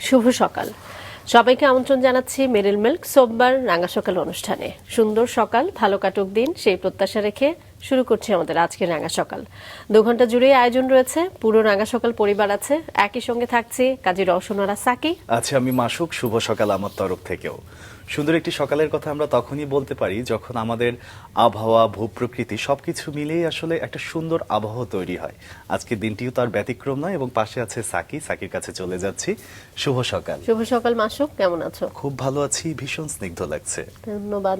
শুভ সকাল। সবাইকে আমন্ত্রণ জানাচ্ছি মেরিল মিল্ক সোমবার রাঙা সকাল অনুষ্ঠানে। সুন্দর সকাল, ভালো কাটুক দিন, সেই প্রত্যাশা রেখে শুরু করছি আমাদের আজকের রাঙা সকাল। 2 ঘন্টা জুড়ে আয়োজন রয়েছে, পুরো রাঙা সকাল পরিবার আছে। একই সঙ্গে থাকছি কাজী রওশনারা সাকি, আচ্ছা আমি মাসুক। শুভ সকাল আমার তরফ থেকেও। সুন্দর একটি সকালের কথা আমরা তখনই বলতে পারি যখন আমাদের আবহাওয়া, ভূপ্রকৃতি সবকিছু মিলিয়ে আসলে একটা সুন্দর আবহাওয়া তৈরি হয়। আজকের দিনটিও তার ব্যতিক্রম নয় এবং পাশে আছে সাকি। সাকির কাছে চলে যাচ্ছি। শুভ সকাল। শুভ সকাল মাসুক, কেমন আছো? খুব ভালো আছি, ভীষণ স্নিগ্ধ লাগছে। ধন্যবাদ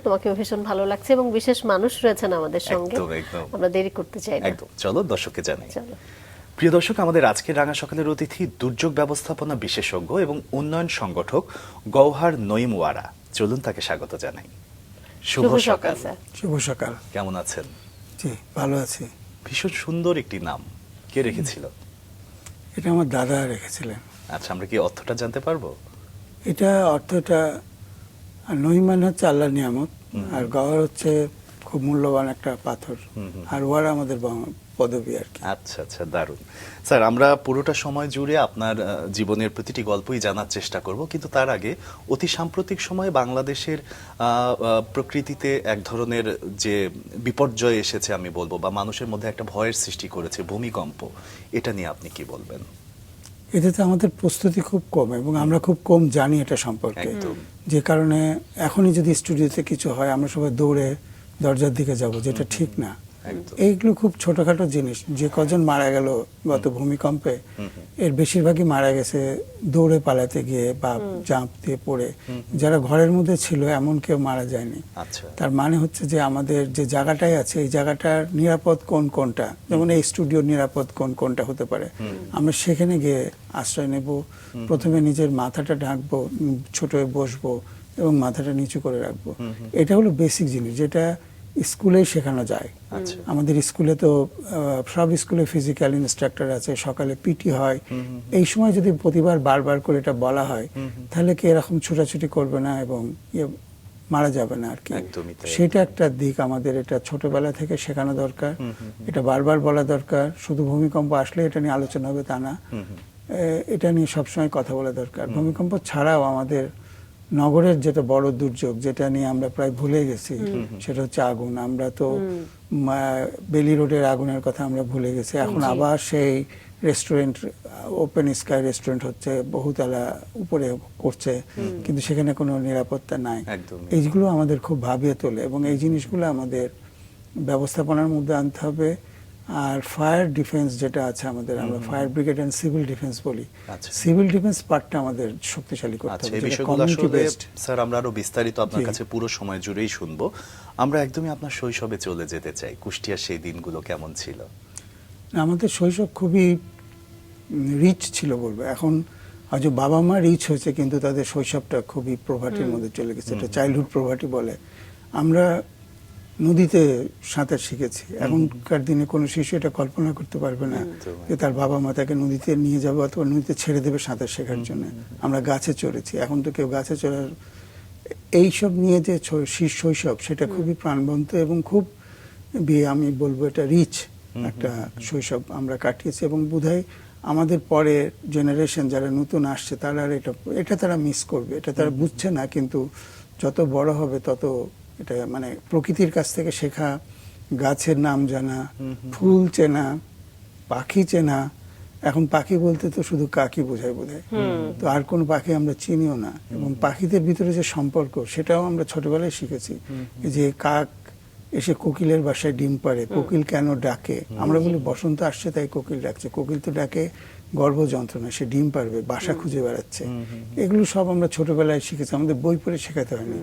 তোমাকেও ভীষণ ভালো লাগছে এবং বিশেষ মানুষ রয়েছেন আমাদের সঙ্গে। একদম আমরা দেরি করতে চাই না, একদম। চলো দর্শককে জানাই। চলো। প্রিয় দর্শক, আমাদের আজকের রাঙা সকালের অতিথি দুর্যোগ ব্যবস্থাপনা বিশেষজ্ঞ এবং উন্নয়ন সংগঠক গওহার নঈম ওয়ারা। চলুন তাকে স্বাগত জানাই। শুভ সকাল স্যার। শুভ সকাল। কেমন আছেন? জি ভালো আছি। ভীষণ সুন্দর একটি নাম, কে রেখেছিল? এটা আমার দাদা রেখেছিলেন। আচ্ছা, আমরা কি অর্থটা জানতে পারবো? এটা অর্থটা নঈমান হচ্ছে আল্লাহর নিয়ামত, আর গওহর হচ্ছে খুব মূল্যবান একটা পাথর, আর ওয়ারা আমাদের পদবী আর কি। আচ্ছা আচ্ছা, দারুণ। স্যার, আমরা পুরোটা সময় জুড়ে আপনার জীবনের প্রতিটি গল্পই জানার চেষ্টা করব, কিন্তু তার আগে অতি সাম্প্রতিক সময়ে বাংলাদেশের প্রকৃতিতে এক ধরনের যে বিপর্যয় এসেছে আমি বলবো, বা মানুষের মধ্যে একটা ভয়ের সৃষ্টি করেছে, ভূমিকম্প, এটা নিয়ে আপনি কি বলবেন? এটাতে আমাদের প্রস্তুতি খুব কম এবং আমরা খুব কম জানি এটা সম্পর্কে। যে কারণে এখনই যদি স্টুডিওতে কিছু হয় আমরা সবাই দৌড়ে দরজার দিকে যাব, যেটা ঠিক না। এইগুলো খুব ছোটখাটো জিনিস। যে কজন মারা গেল গত ভূমিকম্পে, এর বেশিরভাগই মারা গেছে দৌড়ে পালাতে গিয়ে বা জাম্প দিয়ে পড়ে। যারা ঘরের মধ্যে ছিল এমন কেউ মারা যায়নি। তার মানে হচ্ছে যে আমাদের যে জায়গাটাই আছে এই জায়গাটার নিরাপদ কোনটা, যেমন এই স্টুডিওর নিরাপদ কোনটা হতে পারে, আমরা সেখানে গিয়ে আশ্রয় নেব। প্রথমে নিজের মাথাটা ঢাকবো, ছোট হয়ে বসবো এবং মাথাটা নিচু করে রাখবো। এটা হলো বেসিক জিনিস, যেটা স্কুলেই শেখানো যায়। আমাদের স্কুলে তো সব স্কুলে ফিজিক্যাল ইনস্ট্রাক্টর আছে, সকালে পিটি হয়। এই সময় যদি প্রতিবার বারবার করে এটা বলা হয়, তাহলে কি এরকম ছোটাছুটি করবে না এবং মারা যাবে না আর কি। সেটা একটা দিক আমাদের, এটা ছোটবেলা থেকে শেখানো দরকার, এটা বারবার বলা দরকার। শুধু ভূমিকম্প আসলে এটা নিয়ে আলোচনা হবে তা না, এটা নিয়ে সবসময় কথা বলা দরকার। ভূমিকম্প ছাড়াও আমাদের নগরের যেটা বড় দুর্যোগ, যেটা নিয়ে আমরা প্রায় ভুলে গেছি, সেটা হচ্ছে আগুন। আমরা তো বেলি রোডের আগুনের কথা আমরা ভুলে গেছি। এখন আবার সেই রেস্টুরেন্ট, ওপেন স্কাই রেস্টুরেন্ট হচ্ছে, বহুতলা উপরে করছে, কিন্তু সেখানে কোনো নিরাপত্তা নাই। এইগুলো আমাদের খুব ভাবিয়ে তোলে এবং এই জিনিসগুলো আমাদের ব্যবস্থাপনার মধ্যে আনতে হবে। আর ফায়ার ডিফেন্স যেটা আছে আমাদের, আমরা fire brigade and civil defence বলি, সিভিল ডিফেন্স পার্টটা আমাদের শক্তিশালী করতে হবে। এই বিষয়গুলো আসলে স্যার আমরা আরো বিস্তারিত আপনার কাছে পুরো সময় জুড়েই শুনবো। আমরা একদমই আপনার শৈশবে চলে যেতে চাই। কুষ্টিয়ার সেই দিনগুলো কেমন ছিল? আমাদের শৈশব খুবই রিচ ছিল বলবো। এখন হয়তো বাবা মা রিচ হয়েছে, কিন্তু তাদের শৈশবটা খুবই প্রভাটির মধ্যে চলে গেছে। এটা চাইল্ডহুড প্রভাটি বলে। আমরা নদীতে সাঁতার শিখেছি। এখনকার দিনে কোনো শিশু এটা কল্পনা করতে পারবে না যে তার বাবা মা তাকে নদীতে নিয়ে যাবে অথবা নদীতে ছেড়ে দেবে সাঁতার শেখার জন্য। আমরা গাছে চড়েছি, এখন তো কেউ গাছে চড়ার, এইসব নিয়ে যে শৈশব, সেটা খুবই প্রাণবন্ত এবং খুব আমি বলবো এটা রিচ একটা শৈশব আমরা কাটিয়েছি। এবং বোধহয় আমাদের পরে জেনারেশন যারা নতুন আসছে, তারা এটা তারা মিস করবে। এটা তারা বুঝছে না, কিন্তু যত বড় হবে তত এটা মানে প্রকৃতির কাছ থেকে শেখা, গাছের নাম জানা, ফুল চেনা, পাখি চেনা। এখন পাখি বলতে তো শুধু কাকি বোঝায় বোধহয়, তো আর কোন পাখি আমরা চিনিও না। এবং পাখিদের ভিতরে যে সম্পর্ক, সেটাও আমরা ছোটবেলায় শিখেছি। যে কাক এসে কোকিলের বাসায় ডিম পাড়ে, কোকিল কেন ডাকে? আমরা বলি বসন্ত আসছে তাই কোকিল ডাকছে। কোকিল তো ডাকে গর্ভ যন্ত্রণা, সে ডিম পারবে, বাসা খুঁজে বেড়াচ্ছে। এগুলো সব আমরা ছোটবেলায় শিখেছি, আমাদের বই পড়ে শেখাতে হয়নি।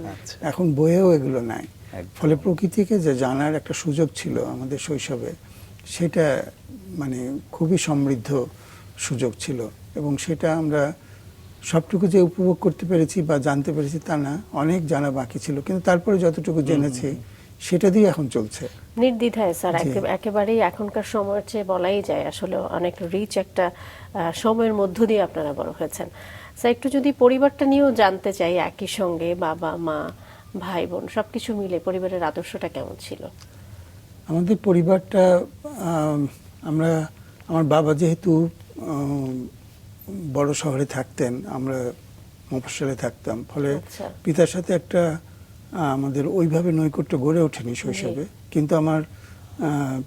এখন বইয়েও এগুলো নাই। ফলে প্রকৃতিকে যে জানার একটা সুযোগ ছিল আমাদের শৈশবে, সেটা মানে খুবই সমৃদ্ধ সুযোগ ছিল। এবং সেটা আমরা সবটুকু যে উপভোগ করতে পেরেছি বা জানতে পেরেছি তা না, অনেক জানা বাকি ছিল, কিন্তু তারপরে যতটুকু জেনেছি সেটা দিয়ে এখন চলছে নির্দ্বিধায়। স্যার, একেবারেই এখনকার সময়ের চেয়ে বলাই যায় আসলে অনেক রিচ একটা সময়ের মধ্য দিয়ে আপনারা বড় হয়েছেন। স্যার, একটু যদি পরিবারটা নিয়েও জানতে চাই, একই সঙ্গে বাবা মা ভাই বোন সবকিছু মিলে পরিবারের আদর্শটা কেমন ছিল? আমাদের পরিবারটা, আমার বাবা যেহেতু বড় শহরে থাকতেন, আমরা মফস্বলে থাকতাম, ফলে আচ্ছা। পিতার সাথে একটা আমাদের ওইভাবে নৈকট্য গড়ে ওঠেনি শৈশবে। কিন্তু আমার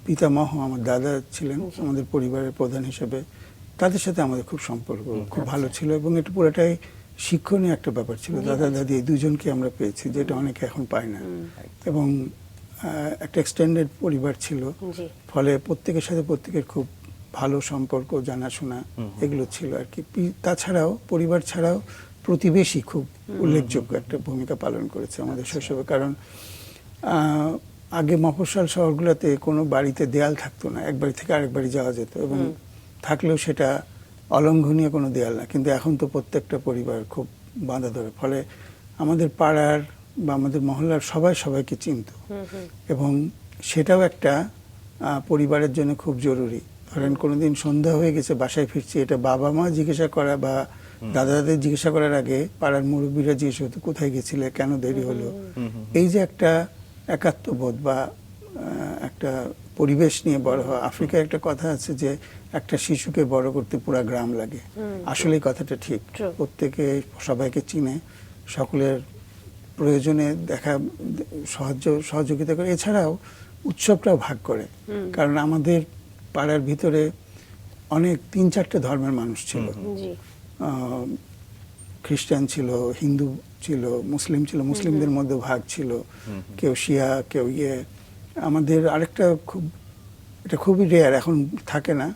পিতামহ, আমার দাদা ছিলেন আমাদের পরিবারের প্রধান হিসেবে, তাদের সাথে আমাদের খুব সম্পর্ক খুব ভালো ছিল, এবং এটা পুরোটাই শিক্ষণীয় একটা ব্যাপার ছিল। দাদা দাদি এই দুজনকে আমরা পেয়েছি, যেটা অনেকে এখন পায় না। এবং একটা এক্সটেন্ডেড পরিবার ছিল, জি। ফলে প্রত্যেকের সাথে প্রত্যেকের খুব ভালো সম্পর্ক, জানাশোনা এগুলো ছিল আর কি। তাছাড়াও পরিবার ছাড়াও প্রতিবেশী খুব উল্লেখযোগ্য একটা ভূমিকা পালন করেছে আমাদের শৈশবে। কারণ আগে মফস্বল শহরগুলোতে কোনো বাড়িতে দেয়াল থাকতো না, এক বাড়ি থেকে আরেক বাড়ি যাওয়া যেত, এবং থাকলেও সেটা অলঙ্ঘনীয় কোনো দেয়াল না। কিন্তু এখন তো প্রত্যেকটা পরিবার খুব বাঁধা ধরে, ফলে আমাদের পাড়ার বা আমাদের মহল্লার সবাই সবাইকে চিনত, এবং সেটাও একটা পরিবারের জন্য খুব জরুরি। ধরেন কোনোদিন সন্ধ্যা হয়ে গেছে, বাসায় ফিরছি, এটা বাবা মা জিজ্ঞাসা করা বা দাদা দাদের জিজ্ঞাসা করার আগে পাড়ার মুরব্বীরা জিজ্ঞেস হতো কোথায় গেছিলে, কেন দেরি হলো। এই যে একটা একাত্মবোধ বা একটা পরিবেশ নিয়ে বড় হওয়া। আফ্রিকায় একটা কথা আছে যে একটা শিশুকে বড় করতে পুরা গ্রাম লাগে। আসলে এই কথাটা ঠিক। প্রত্যেকে সবাইকে চিনে, সকলের প্রয়োজনে সহযোগিতা করে। এছাড়াও উৎসবটাও ভাগ করে, কারণ আমাদের পাড়ার ভিতরে অনেক 3-4টে ধর্মের মানুষ ছিল। খ্রিস্টান ছিল, হিন্দু ছিল, মুসলিম ছিল, মুসলিমদের মধ্যে ভাগ ছিল, কেউ শিয়া, কেউ আমাদের আরেকটা এটা খুবই রেয়ার, এখন থাকে না,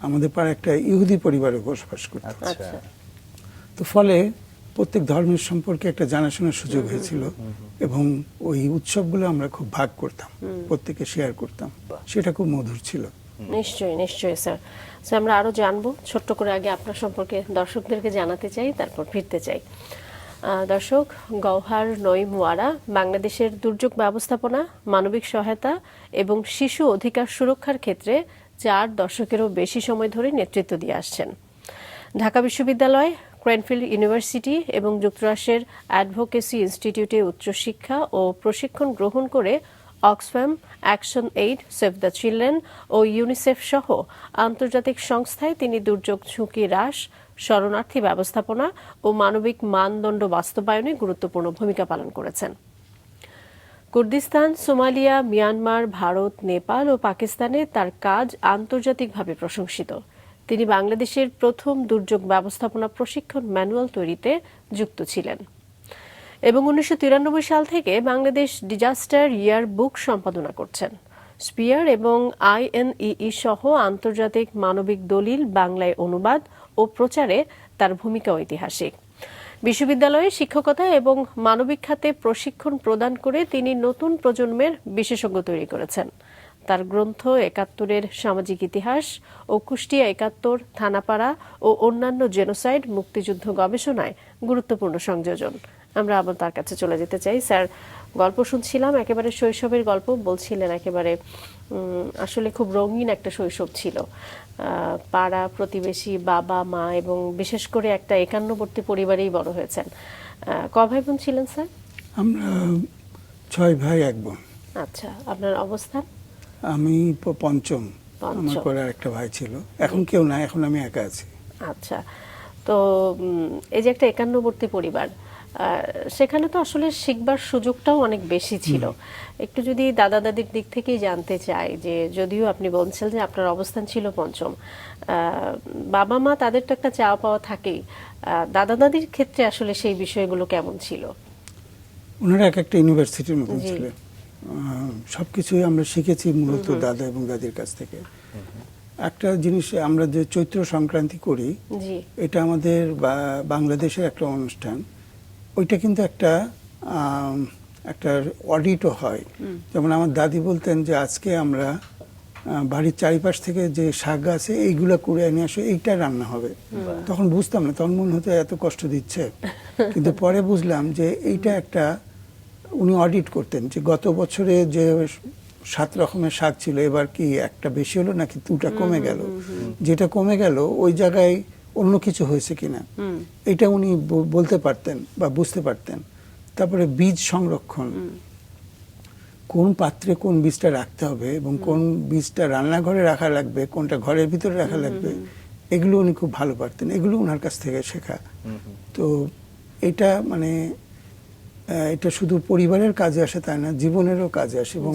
আমাদের পাড়ায় একটা ইহুদি পরিবারে বসবাস করত। তো ফলে প্রত্যেক ধর্মের সম্পর্কে একটা জানাশোনার সুযোগ হয়েছিল, এবং ওই উৎসবগুলো আমরা খুব ভাগ করতাম, প্রত্যেকে শেয়ার করতাম, সেটা খুব মধুর ছিল। নিশ্চয়ই নিশ্চয়ই স্যার। আমরা আরো জানবো, ছোট্ট করে আগে আপনার সম্পর্কে দর্শকদেরকে জানাতে চাই, তারপর ফিরতে চাই। দর্শক, গওহার নঈম ওয়ারা বাংলাদেশের দুর্যোগ ব্যবস্থাপনা, মানবিক সহায়তা এবং শিশু অধিকার সুরক্ষার ক্ষেত্রে 4 দশকেরও বেশি সময় ধরে নেতৃত্ব দিয়ে আসছেন। ঢাকা বিশ্ববিদ্যালয়, ক্রেনফিল্ড ইউনিভার্সিটি এবং যুক্তরাষ্ট্রের অ্যাডভোকেসি ইনস্টিটিউটে উচ্চশিক্ষা ও প্রশিক্ষণ গ্রহণ করে Oxfam, Action Aid, Save the Children ও ইউনিসেফ সহ আন্তর্জাতিক সংস্থায় তিনি দুর্যোগ ঝুঁকি হ্রাস, শরণার্থী ব্যবস্থাপনা ও মানবিক মানদণ্ড বাস্তবায়নে গুরুত্বপূর্ণ ভূমিকা পালন করেছেন। Kurdistan, Somalia, Myanmar, Bharat, Nepal ও পাকিস্তানে তার কাজ আন্তর্জাতিকভাবে প্রশংসিত। তিনি বাংলাদেশের প্রথম দুর্যোগ ব্যবস্থাপনা প্রশিক্ষণ ম্যানুয়াল তৈরিতে যুক্ত ছিলেন এবং 1993 সাল থেকে বাংলাদেশ ডিজাস্টার ইয়ার বুক সম্পাদনা করছেন। স্পিয়ার এবং INEE সহ আন্তর্জাতিক মানবিক দলিল বাংলায় অনুবাদ ও প্রচারে তার ভূমিকা ঐতিহাসিক। বিশ্ববিদ্যালয়ে শিক্ষকতা এবং মানবিক খাতে প্রশিক্ষণ প্রদান করে তিনি নতুন প্রজন্মের বিশেষজ্ঞ তৈরি করেছেন। তার গ্রন্থ ৭১-এর সামাজিক ইতিহাস ও কুষ্টিয়া ৭১, থানাপাড়া ও অন্যান্য জেনোসাইড মুক্তিযুদ্ধ গবেষণায় গুরুত্বপূর্ণ সংযোজন। আমরা আবার তার কাছে চলে যেতে চাই। স্যার, গল্প শুনছিলাম, একেবারে শৈশবের গল্প বলছিলেন, একেবারে আসলে খুব রঙিন একটা শৈশব ছিল। পাড়া প্রতিবেশী, বাবা মা এবং বিশেষ করে একটা একান্নবর্তী পরিবারেই বড় হয়েছেন। ক ভাই বোন ছিলেন স্যার? আমরা 6 ভাই 1 বোন। আচ্ছা, আপনার অবস্থান? আমি পঞ্চম, আমার পরে আরেকটা ভাই ছিল, এখন কেউ নাই, এখন আমি একা আছি। আচ্ছা, তো এই যে একটা একান্নবর্তী পরিবার, সেখানে তো আসলে শিখবার সুযোগটাও অনেক বেশি ছিল। একটু যদি দাদা দাদির দিক থেকেই জানতে চাই, যে যদিও আপনি বলছেন যে আপনার অবস্থান ছিল পঞ্চম, বাবা মা তাদের তো একটা চাওয়া পাওয়া থাকেই, দাদা দাদির ক্ষেত্রে আসলে সেই বিষয়গুলো কেমন ছিল? ওনারা একটা ইউনিভার্সিটির মতন ছিল, সবকিছুই আমরা শিখেছি মূলত দাদা এবং দাদির কাছ থেকে। একটা জিনিস, আমরা যে চৈত্র সংক্রান্তি করি, এটা আমাদের বাংলাদেশের একটা অনুষ্ঠান, ওইটা কিন্তু একটা অডিটও হয়। যেমন আমার দাদি বলতেন যে আজকে আমরা বাড়ির চারিপাশ থেকে যে শাক আছে এইগুলা কুড়ে নিয়ে আসে, এইটা রান্না হবে। তখন বুঝতাম না, তখন মনে হতো এত কষ্ট দিচ্ছে, কিন্তু পরে বুঝলাম যে এইটা একটা, উনি অডিট করতেন যে গত বছরে যে 7 রকমের শাক ছিল, এবার কি একটা বেশি হলো নাকি 2টা কমে গেল, যেটা কমে গেল ওই জায়গায় অন্য কিছু হয়েছে কিনা, এটা উনি বলতে পারতেন বা বুঝতে পারতেন। তারপরে বীজ সংরক্ষণ, কোন পাত্রে কোন বীজটা রাখতে হবে এবং কোন বীজটা রান্নাঘরে রাখা লাগবে, কোনটা ঘরের ভিতরে রাখা লাগবে, এগুলো উনি খুব ভালো পারতেন, এগুলো ওনার কাছ থেকে শেখা। তো এটা মানে এটা শুধু পরিবারের কাজে আসে তাই না, জীবনেরও কাজে আসে এবং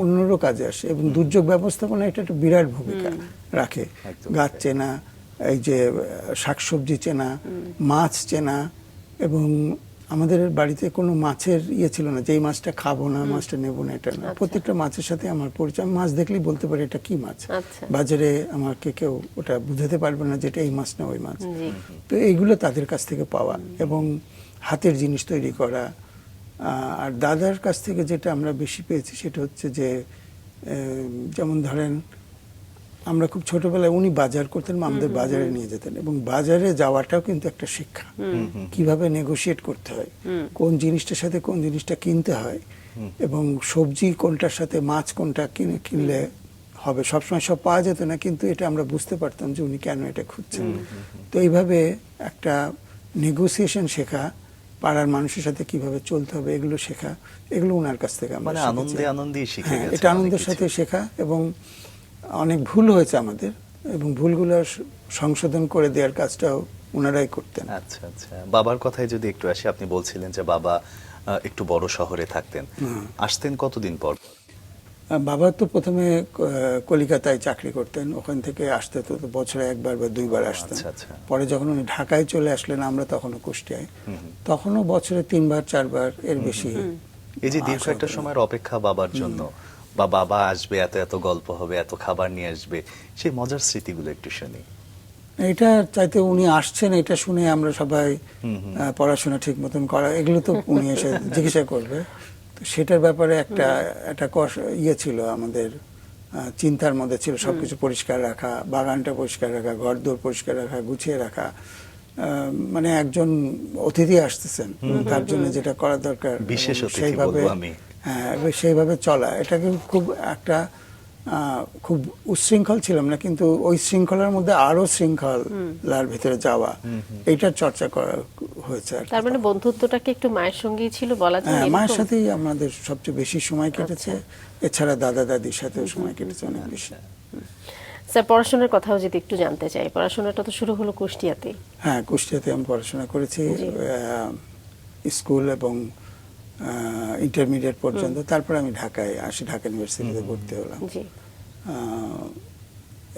অন্যেরও কাজে আসে, এবং দুর্যোগ ব্যবস্থাপনা এটা একটা বিরাট ভূমিকা রাখে। গাছ চেনা, এই যে শাকসবজি চেনা, মাছ চেনা, এবং আমাদের বাড়িতে কোনো মাছের ইয়ে ছিল না যে এই মাছটা খাবো না, মাছটা নেবো না, এটা না। প্রত্যেকটা মাছের সাথে আমার পরিচয়, আমি মাছ দেখলেই বলতে পারি এটা কি মাছ। বাজারে আমাকে কেউ ওটা বুঝাতে পারবে না যেটা এই মাছ না ওই মাছ। তো এইগুলো তাদের কাছ থেকে পাওয়া, এবং হাতের জিনিস তৈরি করা। আর দাদার কাছ থেকে যেটা আমরা বেশি পেয়েছি সেটা হচ্ছে যে যেমন ধরেন আমরা খুব ছোটবেলায় উনি বাজার করতেন, আমাদের বাজারে নিয়ে যেতেন, এবং বাজারে যাওয়াটাও কিন্তু একটা শিক্ষা, কিভাবে নেগোশিয়েট করতে হয়, কোন জিনিসটার সাথে কোন জিনিসটা কিনতে হয়, এবং সবজি কোনটার সাথে মাছ কোনটা কিনলে হবে। সবসময় সব পাওয়া যেত না, কিন্তু এটা আমরা বুঝতে পারতাম যে উনি কেন এটা খুঁজছেন। তো এইভাবে একটা নেগোসিয়েশন শেখা, পাড়ার মানুষের সাথে কিভাবে চলতে হবে এগুলো শেখা, এগুলো ওনার কাছ থেকে আমরা আনন্দে শিখে গেছেন। এটা আনন্দের সাথে শেখা, এবং অনেক ভুল হয়েছে আমাদের, এবং ভুলগুলো সংশোধন করে দেওয়ার কাজটাও ওনারাই করতেন। আচ্ছা আচ্ছা, বাবার কথায় যদি একটু আসি, আপনি বলছিলেন যে বাবা একটু বড় শহরে থাকতেন, আসতেন কতদিন পর? বাবা তো প্রথমে কলিকাতায় চাকরি করতেন, ওখান থেকে আসতে তো বছরে একবার বা দুইবার আসতেন। পরে যখন উনি ঢাকায় চলে আসলেন, আমরা তখনও কুষ্টিয়ায়, তখনও বছরে 3বার 4বার, এর বেশি। এই যে দীর্ঘ একটা সময়ের অপেক্ষা বাবার জন্য, বা বাবা আসবে, এত এত গল্প হবে, এত খাবার নিয়ে আসবে, সেই মজার স্মৃতিগুলো একটু শুনি। এটা চাইতে উনি আসছেন এটা শুনে আমরা সবাই পড়াশোনা ঠিক মতন করা, এগুলো তো উনি এসে জিজ্ঞাসা করবে, তো সেটার ব্যাপারে একটা ইয়ে ছিল আমাদের, চিন্তার মধ্যে ছিল সবকিছু পরিষ্কার রাখা, বাগানটা পরিষ্কার রাখা, ঘরদোর পরিষ্কার রাখা, গুছিয়ে রাখা। মানে একজন অতিথি আসতেছেন, তার জন্য যেটা করা দরকার সেইভাবে চলা, এটাকে খুব একটা খুব উচ্ছৃঙ্খল ছিলাম না, কিন্তু ওই শৃঙ্খলার মধ্যে আরো শৃঙ্খলার ভিতরে যাওয়া, এইটার চর্চা করা হয়েছে। তার মানে বন্ধুত্বটাকে একটু মায়ের সঙ্গেই ছিল বলা যায়। মায়ের সাথেই আমাদের সবচেয়ে বেশি সময় কেটেছে, এছাড়া দাদা দাদির সাথেও সময় কেটেছে অনেক বেশি। স্যার, পড়াশোনার কথাও যদি একটু জানতে চাই, পড়াশোনাটা তো শুরু হলো কুষ্টিয়াতে। হ্যাঁ, কুষ্টিয়াতে আমি পড়াশোনা করেছি, স্কুল এবং ইন্টারমিডিয়েট পর্যন্ত। তারপর আমি ঢাকায় আসি, ঢাকা ইউনিভার্সিটিতে ভর্তি হলাম।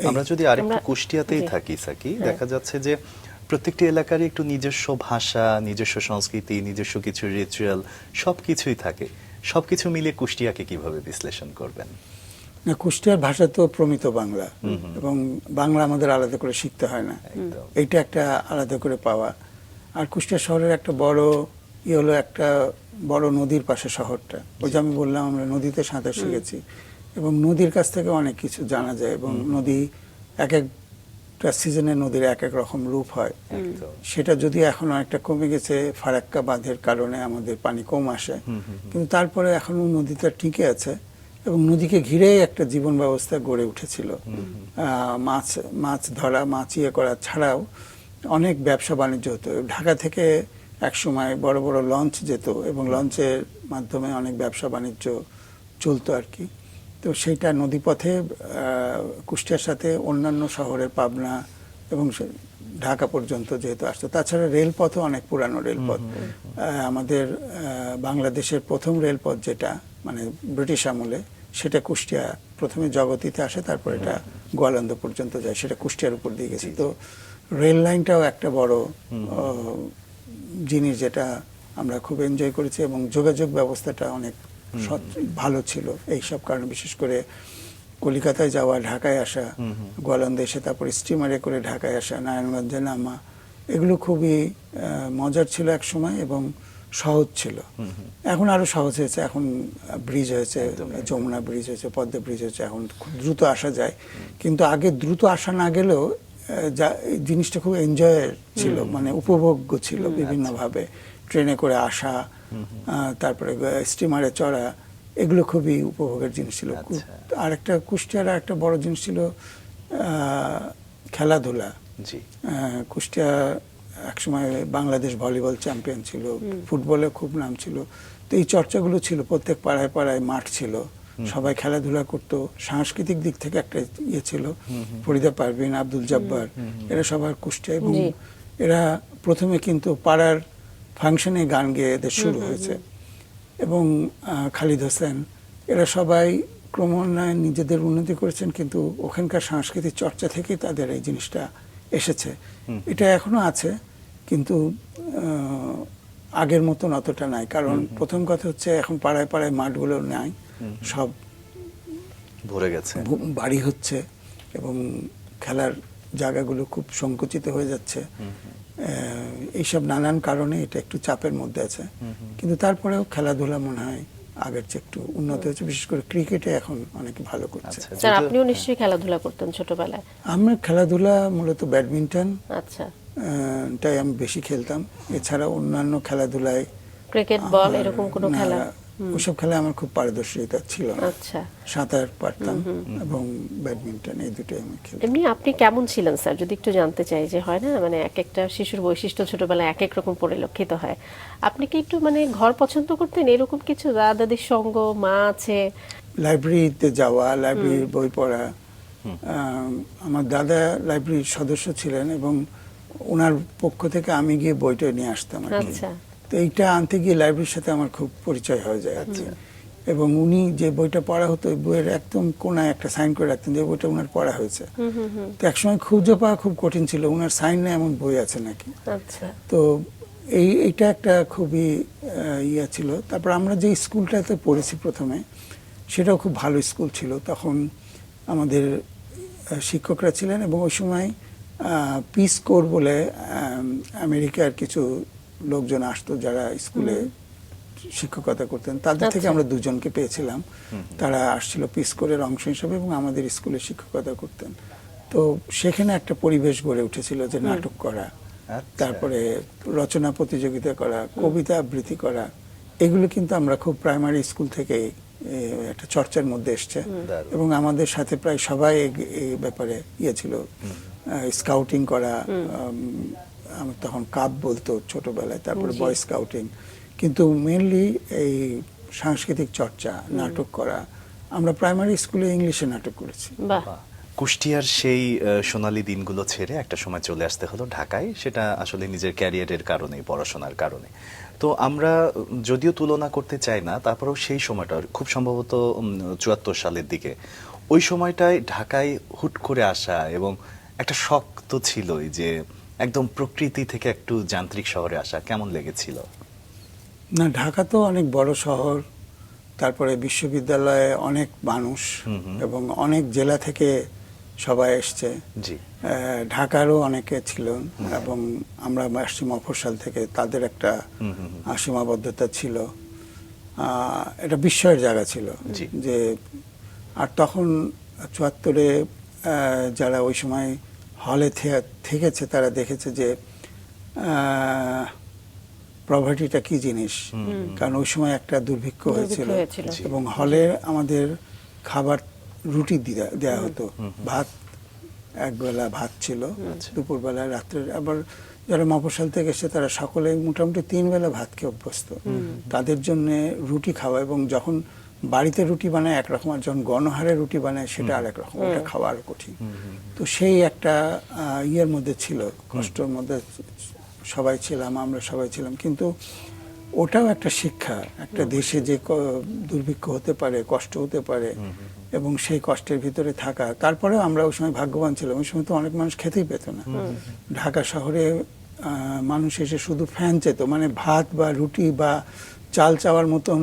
আমরা যদি আরেকটু কুষ্টিয়াতেই থাকি সাকি, দেখা যাচ্ছে যে প্রত্যেকটি এলাকারই একটু নিজস্ব ভাষা, নিজস্ব সংস্কৃতি, নিজস্ব কিছু রিচুয়াল, সবকিছুই থাকে। সবকিছু মিলিয়ে কুষ্টিয়াকে কিভাবে বিশ্লেষণ করবেন? কুষ্টিয়ার ভাষা তো প্রমিত বাংলা, এবং বাংলা আমাদের আলাদা করে শিখতে হয় না, এইটা একটা আলাদা করে পাওয়া। আর কুষ্টিয়া শহরের একটা বড় হলো একটা বড় নদীর পাশে শহরটা, ওই যে আমি বললাম আমরা নদীতে সাঁতার শিখেছি, এবং নদীর কাছ থেকে অনেক কিছু জানা যায়, এবং নদী এক একটা সিজনে নদীর এক এক রকম রূপ হয়। সেটা যদি এখন অনেকটা কমে গেছে ফারাক্কা বাঁধের কারণে, আমাদের পানি কম আসে, কিন্তু তারপরে এখনো নদীটা টিকে আছে, এবং নদীকে ঘিরেই একটা জীবন ব্যবস্থা গড়ে উঠেছিল। মাছ ধরা, মাছ ইয়ে করা ছাড়াও অনেক ব্যবসা বাণিজ্য হতো। ঢাকা থেকে এক সময় বড় বড় লঞ্চ যেত, এবং লঞ্চের মাধ্যমে অনেক ব্যবসা বাণিজ্য চলতো আর কি। তো সেইটা নদীপথে কুষ্টিয়ার সাথে অন্যান্য শহরের পাবনা এবং ঢাকা পর্যন্ত যেহেতু আসতো। তাছাড়া রেলপথও অনেক পুরানো রেলপথ। আমাদের বাংলাদেশের প্রথম রেলপথ যেটা মানে ব্রিটিশ আমলে, সেটা কুষ্টিয়া, প্রথমে জগতিতে আসে, তারপর এটা গোয়ালন্দ পর্যন্ত যায়, সেটা কুষ্টিয়ার উপর দিয়ে গেছে। তো রেল লাইনটাও একটা বড় জিনিস যেটা আমরা খুব এনজয় করেছি, এবং যোগাযোগ ব্যবস্থাটা অনেক ভালো ছিল এইসব কারণে। বিশেষ করে কলিকাতায় যাওয়া, ঢাকায় আসা, গোয়ালন্দে এসে তারপর স্টিমারে করে ঢাকায় আসা, নারায়ণগঞ্জে নামা, এগুলো খুবই মজার ছিল এক সময়, এবং সহজ ছিল। এখন আরো সহজ হয়েছে, এখন ব্রিজ হয়েছে, যমুনা ব্রিজ হয়েছে, পদ্মা ব্রিজ হয়েছে, এখন খুব দ্রুত আসা যায়। কিন্তু আগে দ্রুত আসা না গেলেও জিনিসটা খুব এনজয়ের ছিল, মানে উপভোগ্য ছিল বিভিন্নভাবে। ট্রেনে করে আসা, তারপরে স্টিমারে চড়া, এগুলো খুবই উপভোগের জিনিস ছিল। আর একটা কুষ্টিয়ার একটা বড় জিনিস ছিল খেলাধুলা। কুষ্টিয়া একসময় বাংলাদেশ ভলিবল চ্যাম্পিয়ন ছিল, ফুটবলে খুব নাম ছিল। তো এই চর্চাগুলো ছিল, প্রত্যেক পাড়ায় পাড়ায় মাঠ ছিল, সবাই খেলাধুলা করতো, সাংস্কৃতিক দিক থেকে একটা ইয়ে ছিল। ফরিদা পারভিন, আব্দুল জব্বার, এরা সবার কুষ্টিয়া, এবং জি। এরা প্রথমে কিন্তু পাড়ার ফাংশনে গান গেয়ে এদের শুরু হয়েছে, এবং খালিদ হোসেন, এরা সবাই ক্রমান্বয়ে নিজেদের উন্নতি করেছেন, কিন্তু ওখানকার সাংস্কৃতিক চর্চা থেকেই তাদের এই জিনিসটা এসেছে। এটা এখনো আছে, কিন্তু আগের মতন অতটা নাই। কারণ প্রথম কথা হচ্ছে এখন পাড়ায় পাড়ায় মাঠগুলো নাই, সব ভরে গেছে। বাড়ি হচ্ছে এবং খেলার জায়গাগুলো খুব সংকুচিত হয়ে যাচ্ছে। এইসব নানান কারণে এটা একটু চাপের মধ্যে আছে, কিন্তু তারপরেও খেলাধুলা মনে হয় আগের চেয়ে একটু উন্নত হয়েছে, বিশেষ করে ক্রিকেটে এখন অনেক ভালো করছে। আচ্ছা, স্যার, যেহেতু- আপনিও নিশ্চয়ই খেলাধুলা করতেন ছোটবেলায়। আমার খেলাধুলা মূলত ব্যাডমিন্টন, আচ্ছা, তাই আমি বেশি খেলতাম। এছাড়া অন্যান্য খেলাধুলায় ক্রিকেট, বল, আমার এরকম কোনো না, খেলা? ওসব খেলায় আমার খুব পারদর্শিতা ছিল না। আচ্ছা, সাঁতার পারতাম এবং ব্যাডমিন্টন, এই দুটোই আমি খেলতাম। এমনি আপনি কেমন ছিলেন স্যার, যদি একটু জানতে চাই? যে হয় না, মানে এক একটা শিশুর বৈশিষ্ট্য ছোটবেলায় এক এক রকম পরিলক্ষিত হয়। আপনি কি একটু মানে ঘর পছন্দ করতেন, এরকম কিছু? দাদা দাদির সঙ্গ, মা আছে? লাইব্রেরিতে যাওয়া, লাইব্রেরির বই পড়া। আমার দাদা লাইব্রেরির সদস্য ছিলেন এবং ওনার পক্ষ থেকে আমি গিয়ে বইটা নিয়ে আসতাম আর কি। আচ্ছা, তো এইটা আনতে গিয়ে লাইব্রেরির সাথে আমার খুব পরিচয় হয়ে যায় আর কি। এবং উনি যে বইটা পড়া হতো, ওই বইয়ের একদম কোনায় একটা সাইন করে রাখতেন যে বইটা ওনার পড়া হয়েছে। তো একসময় খুঁজে পাওয়া খুব কঠিন ছিল, ওনার সাইন নেই এমন বই আছে নাকি। আচ্ছা, তো এইটা একটা খুবই ইয়ে ছিল। তারপর আমরা যে স্কুলটাতে পড়েছি প্রথমে, সেটাও খুব ভালো স্কুল ছিল। তখন আমাদের শিক্ষকরা ছিলেন, এবং ওই সময় পিস কোর বলে আমেরিকার কিছু লোকজন আসতো যারা স্কুলে শিক্ষকতা করতেন, তাদের থেকে আচ্ছা। আমরা দুজনকে পেয়েছিলাম। তারা আসছিল পিস কোরের অংশ হিসেবে এবং আমাদের স্কুলে শিক্ষকতা করতেন। তো সেখানে একটা পরিবেশ গড়ে উঠেছিল যে নাটক করা, আচ্ছা। তারপরে রচনা প্রতিযোগিতা করা, কবিতা আবৃত্তি করা, এগুলো কিন্তু আমরা খুব প্রাইমারি স্কুল থেকে একটা চর্চার মধ্যে এসছে। দারুণ। এবং আমাদের সাথে প্রায় সবাই এই ব্যাপারে ইয়ে ছিল, স্কাউটিং করা, আমার তখন কাপ বলতো ছোটবেলায়, তারপরে বয় স্কাউটিং। কিন্তু মেনলি এই সাংস্কৃতিক চর্চা, নাটক করা। আমরা প্রাইমারি স্কুলে ইংলিশে নাটক করেছি। বাহ, কুষ্টিয়ার সেই সোনালী দিনগুলো ছেড়ে একটা সময় চলে আসতে হলো ঢাকায়, সেটা আসলে নিজের ক্যারিয়ারের কারণে, পড়াশোনার কারণে। তো আমরা যদিও তুলনা করতে চাই না, তারপরেও সেই সময়টা খুব সম্ভবত 74 সালের দিকে, ওই সময়টায় ঢাকায় হুট করে আসা এবং একটা শখ তো ছিলই যে একদম প্রকৃতি থেকে একটু যান্ত্রিক শহরে আসা, কেমন লেগেছিল? না, ঢাকা তো অনেক বড় শহর, তারপরে বিশ্ববিদ্যালয়ে অনেক মানুষ এবং অনেক জেলা থেকে সবাই এসছে। জি। ঢাকারও অনেকে ছিল এবং আমরা আসছি মফস্বল থেকে, তাদের একটা সীমাবদ্ধতা ছিল। এটা বিস্ময়ের জায়গা ছিল জি। যে, আর তখন 74-এ যারা ওই সময় হলে থেকেছে তারা দেখেছে যে প্রভার্টিটা কি জিনিস। কারণ ওই সময় একটা দুর্ভিক্ষ হয়েছিল এবং হলে আমাদের খাবার রুটি দেয়া হতো, ভাত, একবেলা ভাত ছিল, দুপুরবেলা, রাত্রে। আবার যারা মফস্বল থেকে এসে তারা সকলে মোটামুটি 3 বেলা ভাত খেয়ে অভ্যস্ত। তাদের জন্য রুটি খাওয়া, এবং যখন বাড়িতে রুটি বানায় একরকম, আর যখন গণহারে রুটি বানায় সেটা আরেক রকম, ওটা খাওয়া আরো কঠিন। তো সেই একটা ইয়ের মধ্যে ছিল, কষ্টের মধ্যে সবাই ছিলাম, আমরা সবাই ছিলাম। কিন্তু ওটাও একটা শিক্ষা, একটা দেশে যে দুর্ভিক্ষ হতে পারে, কষ্ট হতে পারে, এবং সেই কষ্টের ভিতরে থাকা। তারপরেও আমরা ওই সময় ভাগ্যবান ছিলাম, ওই সময় তো অনেক মানুষ খেতেই পেত না। ঢাকা শহরে মানুষ এসে শুধু ফ্যান চেত, মানে ভাত বা রুটি বা চাল চাওয়ার মতন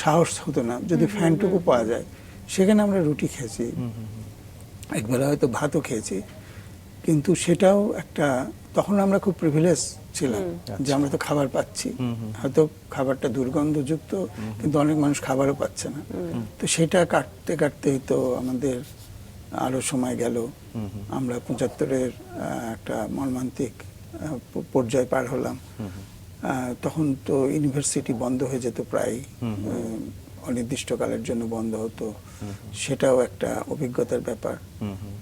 সাহস হতো না। যদি ফ্যানটুকু পাওয়া যায়, সেখানে আমরা রুটি খেয়েছি, একবেলা হয়তো ভাতও খেয়েছি। কিন্তু সেটাও একটা, তখন আমরা খুব প্রিভিলেজ ছিলাম যে আমরা তো খাবার পাচ্ছি। হয়তো খাবারটা দুর্গন্ধযুক্ত, কিন্তু অনেক মানুষ খাবারও পাচ্ছে না। তো সেটা কাটতে কাটতেই তো আমাদের আরো সময় গেল। আমরা 75-এর একটা মর্মান্তিক পর্যায়ে পার হলাম। তখন তো ইউনিভার্সিটি বন্ধ হয়ে যেত প্রায়, অনির্দিষ্টকালের জন্য বন্ধ হতো। সেটাও একটা অভিজ্ঞতার ব্যাপার।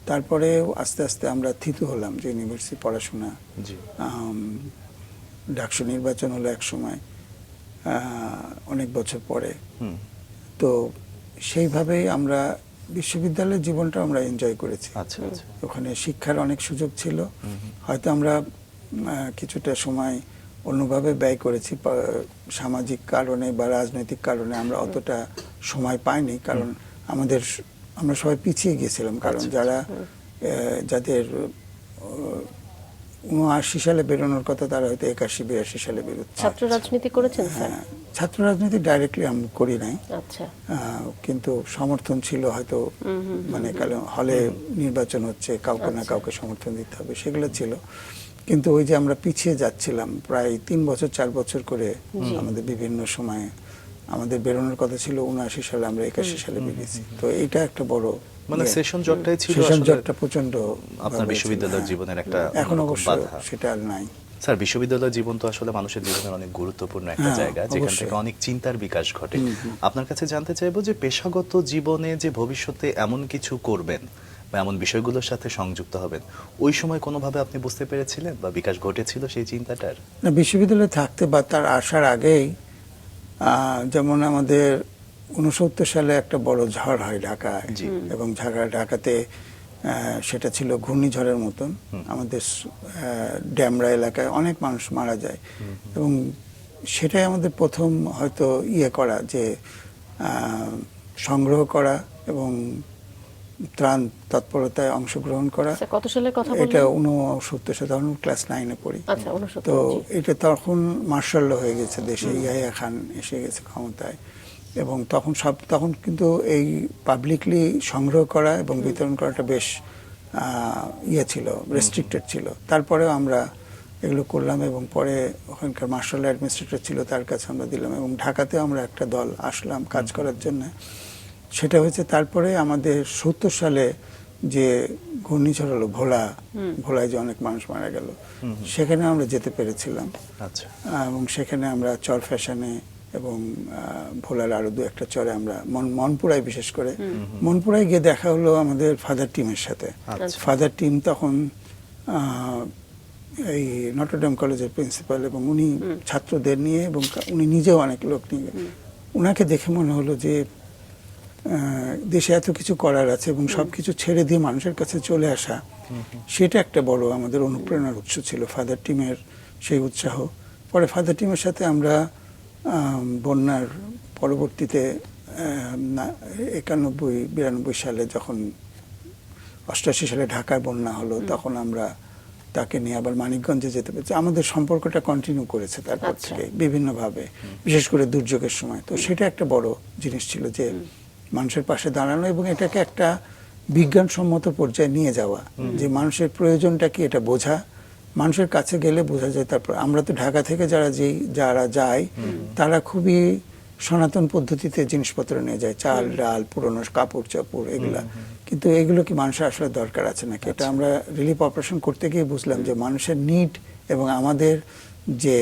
তারপরে আস্তে আস্তে আমরা থিতু হলাম যে ইউনিভার্সিটি পড়াশোনা। ডাকসু নির্বাচন হলো এক সময়, অনেক বছর পরে। তো সেইভাবেই আমরা বিশ্ববিদ্যালয়ের জীবনটা আমরা এনজয় করেছি। আচ্ছা আচ্ছা। ওখানে শিক্ষার অনেক সুযোগ ছিল, হয়তো আমরা কিছুটা সময় অন্যভাবে ব্যয় করেছি, সামাজিক কারণে বা রাজনৈতিক কারণে আমরা অতটা সময় পাইনি, কারণ আমরা সবাই পিছিয়ে গিয়েছিলাম, কারণ যারা যাদের ৭৯ সালে বেরোনোর কথা তারা হয়তো ৮১-৮২ সালে বেরোচ্ছে। ছাত্র রাজনীতি করেছেন স্যার? হ্যাঁ, ছাত্র রাজনীতি ডাইরেক্টলি আমি করি নাই, আচ্ছা। কিন্তু সমর্থন ছিল হয়তো, মানে হলে নির্বাচন হচ্ছে, কাউকে না কাউকে সমর্থন দিতে হবে, সেগুলো ছিল। কিন্তু ওই যে আমরা পিছিয়ে যাচ্ছিলাম প্রায় ৩ বছর ৪ বছর করে, আমাদের বিভিন্ন সময়ে আমাদের বেরোনোর কথা ছিল ৭৯ সালে, আমরা ৮১ সালে বেরিয়েছি। তো এইটা একটা বড় মানে সেশন জটটাই ছিল, সেশন আসলে জটটা প্রচন্ড আপনার বিশ্ববিদ্যালয়ের জীবনের একটা এখন অবশ্য বাধা। সেটা আর নাই। স্যার, বিশ্ববিদ্যালয় জীবন তো আসলে মানুষের জীবনের অনেক গুরুত্বপূর্ণ একটা জায়গা, যেখান থেকে অনেক চিন্তার বিকাশ ঘটে। আপনার কাছে জানতে চাইবো যে পেশাগত জীবনে যে ভবিষ্যতে এমন কিছু করবেন বা এমন বিষয়গুলোর সাথে সংযুক্ত হবেন, ওই সময় কোনোভাবে আপনি বুঝতে পেরেছিলেন বা বিকাশ ঘটেছিল সেই চিন্তাটার? না, বিশ্ববিদ্যালয়ে থাকতে বা তার আসার আগেই, যেমন আমাদের ৬৯ সালে একটা বড় ঝড় হয় ঢাকায়, এবং ঢাকাতে সেটা ছিল ঘূর্ণিঝড়ের মতন। আমাদের ড্যামরা এলাকায় অনেক মানুষ মারা যায়, এবং সেটাই আমাদের প্রথম হয়তো করা, যে সংগ্রহ করা এবং ত্রাণ তৎপরতায় অংশগ্রহণ করা। কত সালের কথা বললেন? এটা ৬৯ সালে, তখন ক্লাস 9-এ পড়ি। আচ্ছা, ৬৯। তো এটা তখন মার্শাল ল হয়ে গেছে দেশে, ইয়াহিয়া খান এসে গেছে ক্ষমতায়, এবং তখন কিন্তু এই পাবলিকলি সংগ্রহ করা এবং বিতরণ করাটা বেশ ছিল, রেস্ট্রিক্টেড ছিল। তারপরেও আমরা এগুলো করলাম, এবং পরে ওখানকার মার্শাল অ্যাডমিনিস্ট্রেটর ছিল, তার কাছে আমরা দিলাম, এবং ঢাকাতেও আমরা একটা দল আসলাম কাজ করার জন্য। সেটা হয়েছে তারপরে আমাদের ৭০ সালে যে ঘূর্ণিঝড় হলো ভোলায় যে অনেক মানুষ মারা গেল, সেখানে আমরা যেতে পেরেছিলাম। আচ্ছা। এবং সেখানে আমরা চর ফ্যাশনে এবং ভোলার আরো ২-১টা চরে আমরা মনপুরায়, বিশেষ করে মনপুরায় গিয়ে দেখা হলো আমাদের ফাদার টিমের সাথে। ফাদার টিম তখন এই নটরডেম কলেজের প্রিন্সিপাল, এবং উনি ছাত্রদের নিয়ে, এবং উনি নিজেও অনেক লোক নিয়ে, উনাকে দেখে মনে হলো যে দেশে এত কিছু করার আছে, এবং সবকিছু ছেড়ে দিয়ে মানুষের কাছে চলে আসা, সেটা একটা বড় আমাদের অনুপ্রেরণার উৎস ছিল, ফাদার টিমের সেই উৎসাহ। পরে ফাদার টিমের সাথে আমরা বন্যার পরবর্তীতে ৯১-৯২ সালে, যখন ৮৮ সালে ঢাকায় বন্যা হলো, তখন আমরা তাকে নিয়ে আবার মানিকগঞ্জে যেতে পেরেছি। আমাদের সম্পর্কটা কন্টিনিউ করেছে তারপর থেকে বিভিন্নভাবে, বিশেষ করে দুর্যোগের সময়। তো সেটা একটা বড় জিনিস ছিল, যে মানুষের পাশে দাঁড়ানো, এবং এটাকে একটা বিজ্ঞানসম্মত পর্যায়ে নিয়ে যাওয়া, যে মানুষের প্রয়োজনটা কি এটা বোঝা, মানুষের কাছে গেলে বোঝা যায়। তারপর আমরা তো ঢাকা থেকে যারা যায়, তারা খুবই সনাতন পদ্ধতিতে জিনিসপত্র নিয়ে যায়, চাল ডাল, পুরনো কাপড় চাপড়, এগুলা। কিন্তু এগুলো কি মানুষের আসলে দরকার আছে নাকি? এটা আমরা রিলিফ অপারেশন করতে গিয়ে বুঝলাম যে মানুষের নিড এবং আমাদের যে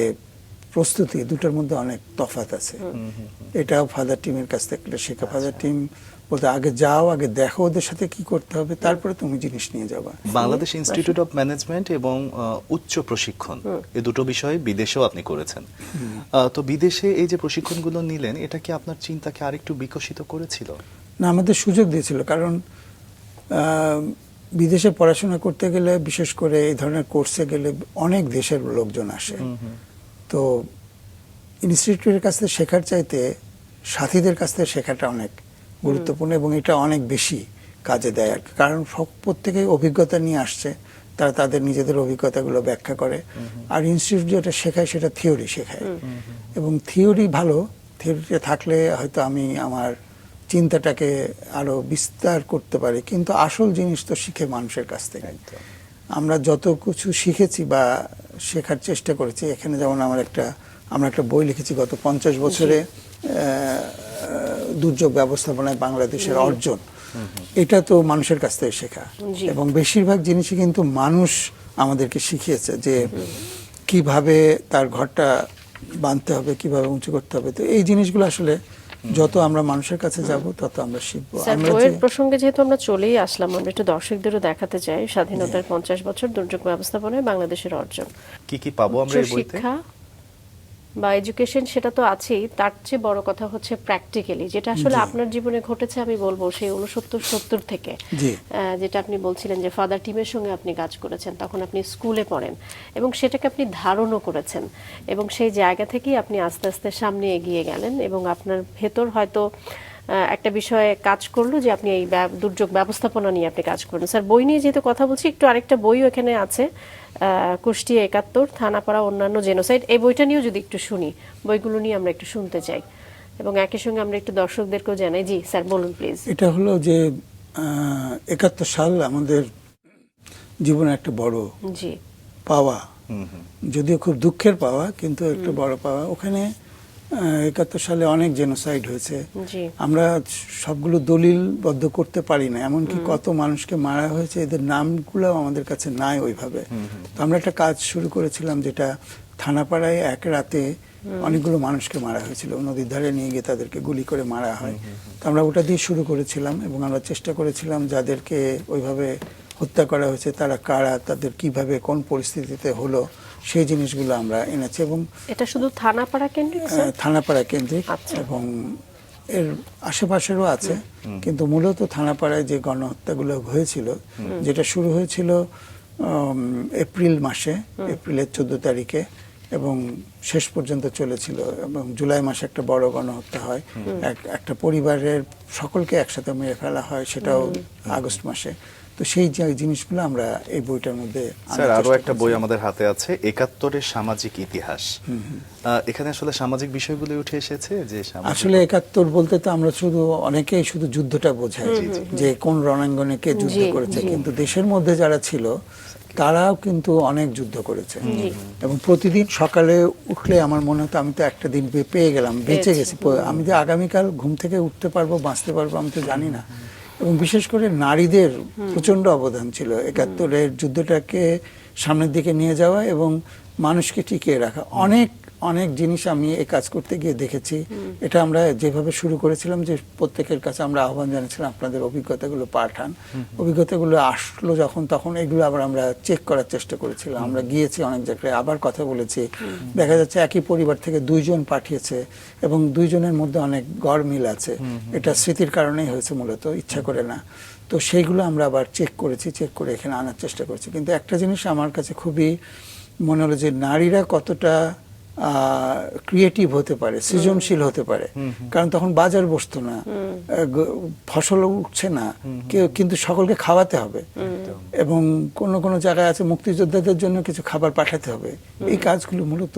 প্রস্তুতি, দুটোর মধ্যে অনেক তফাৎ আছে। এটাও ফাদার টিমের কাছ থেকে শেখা। ফাদার টিম বলতে, আগে যাও, আগে দেখো ওদের সাথে কি করতে হবে, তারপরে তুমি জিনিস নিয়ে যাবা। বাংলাদেশ ইনস্টিটিউট অফ ম্যানেজমেন্ট এবং উচ্চ প্রশিক্ষণ, এই দুটো বিষয়ে বিদেশেও আপনি করেছেন। তো বিদেশে এই যে প্রশিক্ষণগুলো নিলেন, এটা কি আপনার চিন্তাকে আরেকটু বিকশিত করেছিল? না, আমাদের সুযোগ দিয়েছিল, কারণ বিদেশে পড়াশোনা করতে গেলে, বিশেষ করে এই ধরনের কোর্সে গেলে অনেক দেশের লোকজন আসে। তো ইনস্টিটিউটের কাছ থেকে শেখার চাইতে সাথীদের কাছ থেকে শেখাটা অনেক গুরুত্বপূর্ণ, এবং এটা অনেক বেশি কাজে দেয়। কারণ প্রত্যেকেই অভিজ্ঞতা নিয়ে আসছে, তারা তাদের নিজেদের অভিজ্ঞতাগুলো ব্যাখ্যা করে। আর ইনস্টিটিউট যেটা শেখায় সেটা থিওরি শেখায়, এবং থিওরি ভালো, থিওরিতে থাকলে হয়তো আমি আমার চিন্তাটাকে আরো বিস্তার করতে পারি, কিন্তু আসল জিনিস তো শিখে মানুষের কাছ থেকে। আমরা যত কিছু শিখেছি বা শেখার চেষ্টা করেছি, এখানে যেমন আমরা একটা বই লিখেছি, গত 50 বছরে দুর্যোগ ব্যবস্থাপনায় বাংলাদেশের অর্জন। এটা তো মানুষের কাছ থেকে শেখা, এবং বেশিরভাগ জিনিসই কিন্তু মানুষ আমাদেরকে শিখিয়েছে, যে কিভাবে তার ঘরটা বাঁধতে হবে, কিভাবে উঁচু করতে হবে। তো এই জিনিসগুলো আসলে যত আমরা মানুষের কাছে যাব, তত আমরা শিখবো। বইয়ের প্রসঙ্গে যেহেতু আমরা চলেই আসলাম, আমরা একটু দর্শকদেরও দেখাতে চাই স্বাধীনতার 50 বছর দুর্যোগ ব্যবস্থাপনায় বাংলাদেশের অর্জন। কি কি পাবো আমরা এই বইতে? শিক্ষা, বা এডুকেশন, সেটা তো আছেই, তার চেয়ে বড় কথা হচ্ছে প্র্যাকটিক্যালি যেটা আসলে আপনার জীবনে ঘটেছে। আমি বলবো সেই 69-70 থেকে, জি। যেটা আপনি বলছিলেন যে ফাদার টিমের সঙ্গে আপনি কাজ করেছেন, তখন আপনি স্কুলে পড়েন এবং সেটাকে আপনি ধারণও করেছেন এবং সেই জায়গা থেকেই আপনি আস্তে আস্তে সামনে এগিয়ে গেলেন এবং আপনার ভেতর হয়তো একটা বিষয়ে কাজ করলো যে আপনি এই দুর্যোগ ব্যবস্থাপনা নিয়ে আপনি কাজ করবেন। স্যার, বই নিয়ে যেহেতু কথা বলছি, একটু আরেকটা বইও এখানে আছে, কুষ্টিয়া 71, থানাপাড়া অন্যান্য জেনোসাইড। এই বইটা নিয়েও যদি একটু শুনি, বইগুলো নিয়ে আমরা একটু শুনতে চাই এবং একই সঙ্গে আমরা একটু দর্শকদেরকেও জানাই। জি স্যার, বলুন প্লিজ। এটা হলো যে 71 সাল আমাদের জীবনে একটা বড় জি পাওয়া, যদিও খুব দুঃখের পাওয়া, কিন্তু একটা বড় পাওয়া। ওখানে 71 সালে অনেক জেনোসাইড হয়েছে। জি আমরা সবগুলো দলিলবদ্ধ করতে পারি না, এমনকি কত মানুষকে মারা হয়েছে এদের নামগুলো আমাদের কাছে নাই ওইভাবে। তো আমরা একটা কাজ শুরু করেছিলাম, যেটা থানাপাড়ায় এক রাতে অনেকগুলো মানুষকে মারা হয়েছিল, নদীর ধারে নিয়ে গিয়ে তাদেরকে গুলি করে মারা হয়। তো আমরা ওটা দিয়ে শুরু করেছিলাম এবং আমরা চেষ্টা করেছিলাম যাদেরকে ওইভাবে হত্যা করা হয়েছে তারা কারা, তাদের কিভাবে কোন পরিস্থিতিতে হলো, সেই জিনিসগুলো আমরা এনেছি। এবং এটা শুধু থানাপাড়া কেন্দ্রিক স্যার? থানাপাড়া কেন্দ্রিক আচ্ছা। এবং এর আশেপাশেরও আছে, কিন্তু মূলত থানাপাড়ায় যে গণহত্যাগুলো হয়েছিল, যেটা শুরু হয়েছিল এপ্রিল মাসে, এপ্রিলের 14 তারিখে এবং শেষ পর্যন্ত চলেছিল, এবং জুলাই মাসে একটা বড় গণহত্যা হয়, একটা পরিবারের সকলকে একসাথে মেরে ফেলা হয়, সেটাও আগস্ট মাসে। তো সেই জিনিসগুলো আমরা এই বইটার মধ্যে স্যার আরো একটা বই আমাদের হাতে আছে, 71-এর সামাজিক ইতিহাস। এখানে আসলে সামাজিক বিষয়গুলো উঠে এসেছে যে আসলে 71 বলতে তো আমরা শুধু অনেকেই শুধু যুদ্ধটা বোঝাই, যে কোন রণাঙ্গনে কে যুদ্ধ করেছে, কিন্তু দেশের মধ্যে যারা ছিল তারাও কিন্তু অনেক যুদ্ধ করেছে। এবং প্রতিদিন সকালে উঠলে আমার মনে হতো আমি তো একটা দিন পেয়ে গেলাম, বেঁচে গেছি, আমি যে আগামীকাল ঘুম থেকে উঠতে পারবো, বাঁচতে পারবো আমি তো জানি না। এবং বিশেষ করে নারীদের প্রচন্ড অবদান ছিল 71-এর যুদ্ধটাকে সামনের দিকে নিয়ে যাওয়া এবং মানুষকে টিকিয়ে রাখা। অনেক অনেক জিনিস আমি এই কাজ করতে গিয়ে দেখেছি। এটা আমরা যেভাবে শুরু করেছিলাম, যে প্রত্যেকের কাছে আমরা আহ্বান জানিয়েছিলাম আপনাদের অভিজ্ঞতাগুলো পাঠান, অভিজ্ঞতাগুলো আসলো যখন, তখন এগুলো আবার আমরা চেক করার চেষ্টা করেছিলাম। আমরা গিয়েছি অনেক জায়গায়, আবার কথা বলেছি, দেখা যাচ্ছে একই পরিবার থেকে 2 জন পাঠিয়েছে এবং 2 জনের মধ্যে অনেক গড়মিল আছে। এটা স্মৃতির কারণেই হয়েছে, মূলত ইচ্ছা করে না। তো সেইগুলো আমরা আবার চেক করেছি, চেক করে এখানে আনার চেষ্টা করেছি। কিন্তু একটা জিনিস আমার কাছে খুবই মনে হলো, যে নারীরা কতটা ক্রিয়েটিভ হতে পারে, সৃজনশীল হতে পারে। কারণ তখন বাজার বসতো না, ফসল উঠছে না, কেউ কিন্তু সকলকে খাওয়াতে হবে, এবং কোন কোন জায়গায় আছে মুক্তিযোদ্ধাদের জন্য কিছু খাবার পাঠাতে হবে। এই কাজগুলো মূলত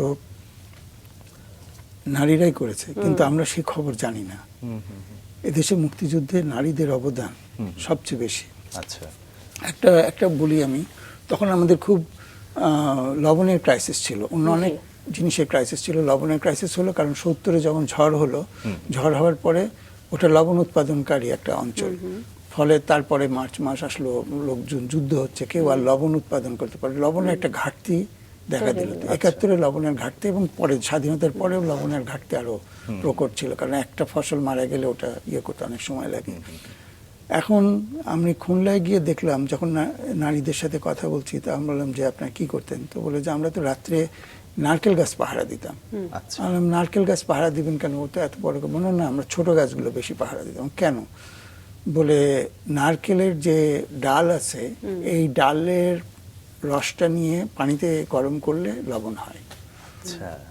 নারীরাই করেছে, কিন্তু আমরা সেই খবর জানি না। এদেশে মুক্তিযুদ্ধে নারীদের অবদান সবচেয়ে বেশি। আচ্ছা, একটা বলি আমি, তখন আমাদের খুব লবণের ক্রাইসিস ছিল, অন্য অনেক জিনিসের ক্রাইসিস ছিল। লবণের ক্রাইসিস হলো কারণ 70-এ যখন ঝড় হলো, ঝড় হওয়ার পরে ওটা লবণ উৎপাদনকারী একটা অঞ্চল, ফলে তারপরে মার্চ মাস আসলো, লোকজন যুদ্ধ হচ্ছে, কেউ আর লবণ উৎপাদন করতে পারে, লবণের একটা ঘাটতি দেখা দিল। 71-এ লবণের ঘাটতি, এবং পরে স্বাধীনতার পরেও লবণের ঘাটতি আরো প্রকট ছিল, কারণ একটা ফসল মারা গেলে ওটা করতে অনেক সময় লাগে। এখন আমি খুলনায় গিয়ে দেখলাম, যখন নারীদের সাথে কথা বলছি, তা আমি বললাম যে আপনারা কি করতেন? তো বলে যে আমরা তো রাত্রে নারকেল গাছ পাহারা দিতাম। নারকেল গাছ পাহারা দিবেন কেন? ও তো এত বড়, মনে না আমরা ছোট গাছগুলো বেশি পাহারা দিতাম। কেন? বলে নারকেলের যে ডাল আছে, এই ডালের রসটা নিয়ে পানিতে গরম করলে লবণ হয়।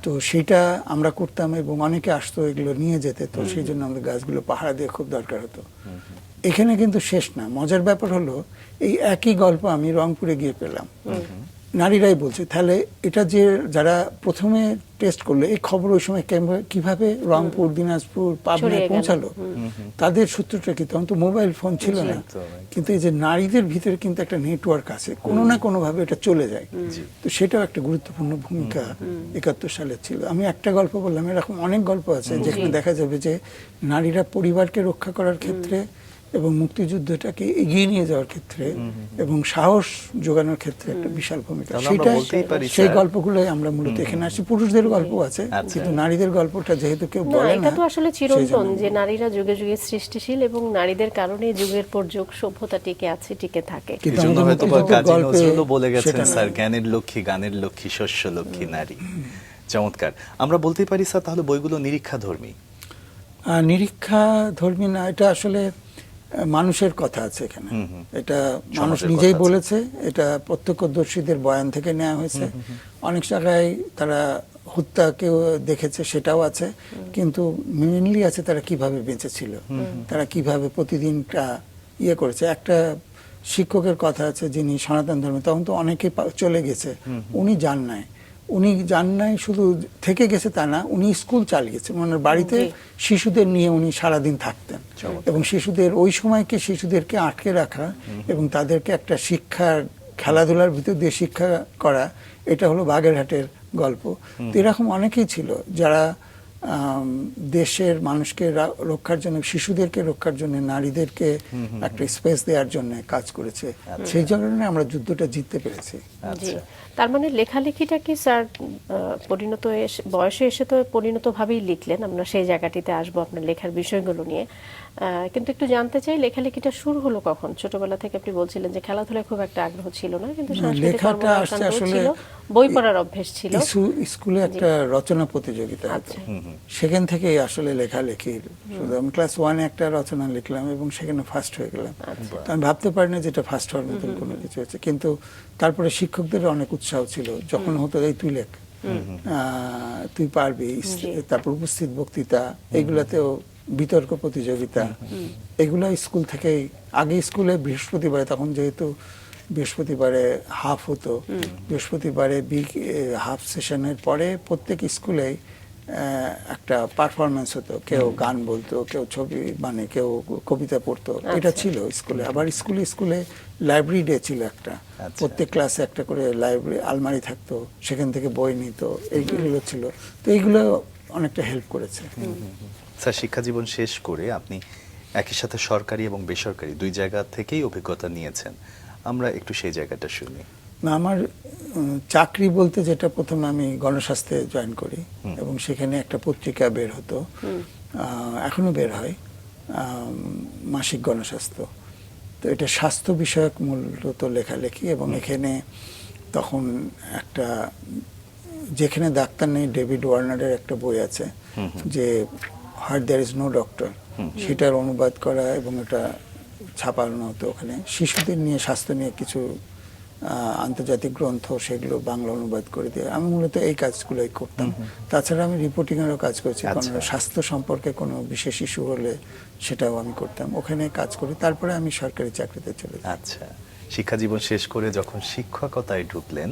তো সেটা আমরা করতাম এবং অনেকে আসতো এগুলো নিয়ে যেতে, তো সেই জন্য আমাদের গাছগুলো পাহারা দিয়ে খুব দরকার হতো। এখানে কিন্তু শেষ না, মজার ব্যাপার হলো এই একই গল্প আমি রংপুরে গিয়ে পেলাম, নারীরাই বলছে। তাহলে এটা যে যারা প্রথমে টেস্ট করলো, এই খবর ওই সময় কিভাবে রংপুর, দিনাজপুর, পাবনায় পৌঁছালো, তাদের সূত্রটা কি? তখন তো মোবাইল ফোন ছিল না, কিন্তু এই যে নারীদের ভিতরে কিন্তু একটা নেটওয়ার্ক আছে, কোনো না কোনো ভাবে এটা চলে যায়। তো সেটাও একটা গুরুত্বপূর্ণ ভূমিকা 71 সালে ছিল। আমি একটা গল্প বললাম, এরকম অনেক গল্প আছে যেখানে দেখা যাবে যে নারীরা পরিবারকে রক্ষা করার ক্ষেত্রে এবং মুক্তিযুদ্ধটাকে এগিয়ে নিয়ে যাওয়ার ক্ষেত্রে এবং সাহস জোগানোর ক্ষেত্রে একটা বিশাল ভূমিকা। সেই গল্পগুলোই আমরা মূলত এখানে আসি। পুরুষদের গল্প আছে, কিন্তু নারীদের গল্পটা যেহেতু কেউ বলে না, এটা তো আসলে চিরন্তন যে নারীরা যুগে যুগে সৃষ্টিশীল এবং নারীদের কারণে যুগের পর যুগ সভ্যতা টিকে আছে, টিকে থাকে। এজন্য হয়তো কাজী নজরুলও বলে গেছেন, স্যার, জ্ঞানের লক্ষ্মী, গানের লক্ষ্মী, শস্য লক্ষ্মী নারী। চমৎকার। আমরা বলতেই পারি স্যার তাহলে বইগুলো নিরীক্ষাধর্মী। নিরীক্ষা ধর্মী না, এটা আসলে মানুষের কথা আছে এখানে। এটা মানুষ সমাজের নিজেই কথা আছে। বলেছে, এটা প্রত্যক্ষদর্শীদের বয়ান থেকে নেওয়া হয়েছে। অনেক জায়গায় তারা হত্যা কেউ দেখেছে সেটাও আছে, কিন্তু মেইনলি আছে তারা কিভাবে বেঁচেছিল, তারা কিভাবে প্রতিদিনটা ইয়ে করেছে। একটা শিক্ষকের কথা আছে যিনি সনাতন ধর্মে, তখন তো অনেকে চলে গেছে, উনি যান নাই শুধু থেকে গেছে তা না, উনি স্কুল চালিয়েছে, মানে বাড়িতে জি। শিশুদের নিয়ে উনি সারাদিন থাকতেন এবং শিশুদের ওই সময়কে শিশুদেরকে আটকে রাখা এবং তাদেরকে একটা শিক্ষার খেলাধুলার ভিতর দিয়ে শিক্ষা করা, এটা হলো বাগেরহাটের গল্প। তো এরকম অনেকেই ছিল যারা দেশের মানুষকে রক্ষার জন্য, শিশুদেরকে রক্ষার জন্য, নারীদেরকে একটা স্পেস দেওয়ার জন্য কাজ করেছে। সেই জন্য আমরা যুদ্ধটা জিততে পেরেছি। জি, তার মানে লেখালেখিটা কি স্যার পরিণত বয়সে এসে তো পরিণত ভাবেই লিখলেন, আমরা সেই জায়গাটিতে আসবো আপনার লেখার বিষয়গুলো নিয়ে। কিন্তু একটু জানতে চাই লেখালেখিটা শুরু হলো কখন? ছোটবেলা থেকে আপনি বলছিলেন যে খেলাধুলায় খুব একটা আগ্রহ ছিল না, কিন্তু সাংস্কৃতিক লেখাটা আসছে কর্মকাণ্ড আসলে ছিল, বই পড়ার অভ্যেস ছিল। স্কুলে একটা রচনা প্রতিযোগিতা হতো, আচ্ছা। সেখান থেকেই আসলে লেখালেখি শুরু। আমি ক্লাস 1-এ একটা রচনা লিখলাম এবং সেখানে ফার্স্ট হয়ে গেলাম। তো আমি ভাবতে পারি না যেটা ফার্স্ট হওয়ার মতন কোনো কিছু হচ্ছে, কিন্তু তারপরে শিক্ষকদের অনেক উৎসাহ ছিল, যখন হতো এই তুই লেখ, তুই পারবি, তারপর উপস্থিত বক্তৃতা, এগুলাতেও বিতর্ক প্রতিযোগিতা, এগুলো স্কুল থেকেই। আগে স্কুলে বৃহস্পতিবারে, তখন যেহেতু বৃহস্পতিবারে হাফ হতো, বৃহস্পতিবারে হাফ সেশনের পরে প্রত্যেক স্কুলে একটা পারফরমেন্স হতো, কেউ গান বলতো, কেউ ছবি, মানে কেউ কবিতা পড়তো, এটা ছিল স্কুলে। আবার স্কুলে লাইব্রেরি ডে ছিল একটা, প্রত্যেক ক্লাসে একটা করে লাইব্রেরি আলমারি থাকতো, সেখান থেকে বই নিত, এইগুলো ছিল। তো এইগুলো অনেকটা হেল্প করেছে। স্যার, শিক্ষা জীবন শেষ করে আপনি একই সাথে সরকারি এবং বেসরকারি দুই জায়গা থেকেই অভিজ্ঞতা নিয়েছেন, আমরা একটু সেই জায়গাটা শুনি। না, আমার চাকরি বলতে যেটা, প্রথমে আমি গণস্বাস্থ্যে জয়েন করি এবং সেখানে একটা পত্রিকা বের হতো, এখনো বের হয়, মাসিক গণস্বাস্থ্য। তো এটা স্বাস্থ্য বিষয়ক মূলত লেখালেখি, এবং এখানে তখন একটা, যেখানে ডাক্তার নেই, ডেভিড ওয়ার্নারের একটা বই আছে যে হোয়ার দেয়ার ইজ নো ডক্টর, সেটার অনুবাদ করা এবং এটা ছাপানো হতো ওখানে। শিশুদের নিয়ে, স্বাস্থ্য নিয়ে কিছু আন্তর্জাতিক গ্রন্থ, সেগুলো বাংলা অনুবাদ করে দিয়ে আমি মূলত এই কাজগুলোই করতাম। তাছাড়া আমি রিপোর্টিং এরও কাজ করেছি, কোনো স্বাস্থ্য সম্পর্কে কোনো বিশেষ ইস্যু হলে সেটাও আমি করতাম, ওখানে কাজ করি। তারপরে আমি সরকারি চাকরিতে চলে যাই। আচ্ছা, শিক্ষা জীবন শেষ করে যখন শিক্ষকতায় ঢুকলেন,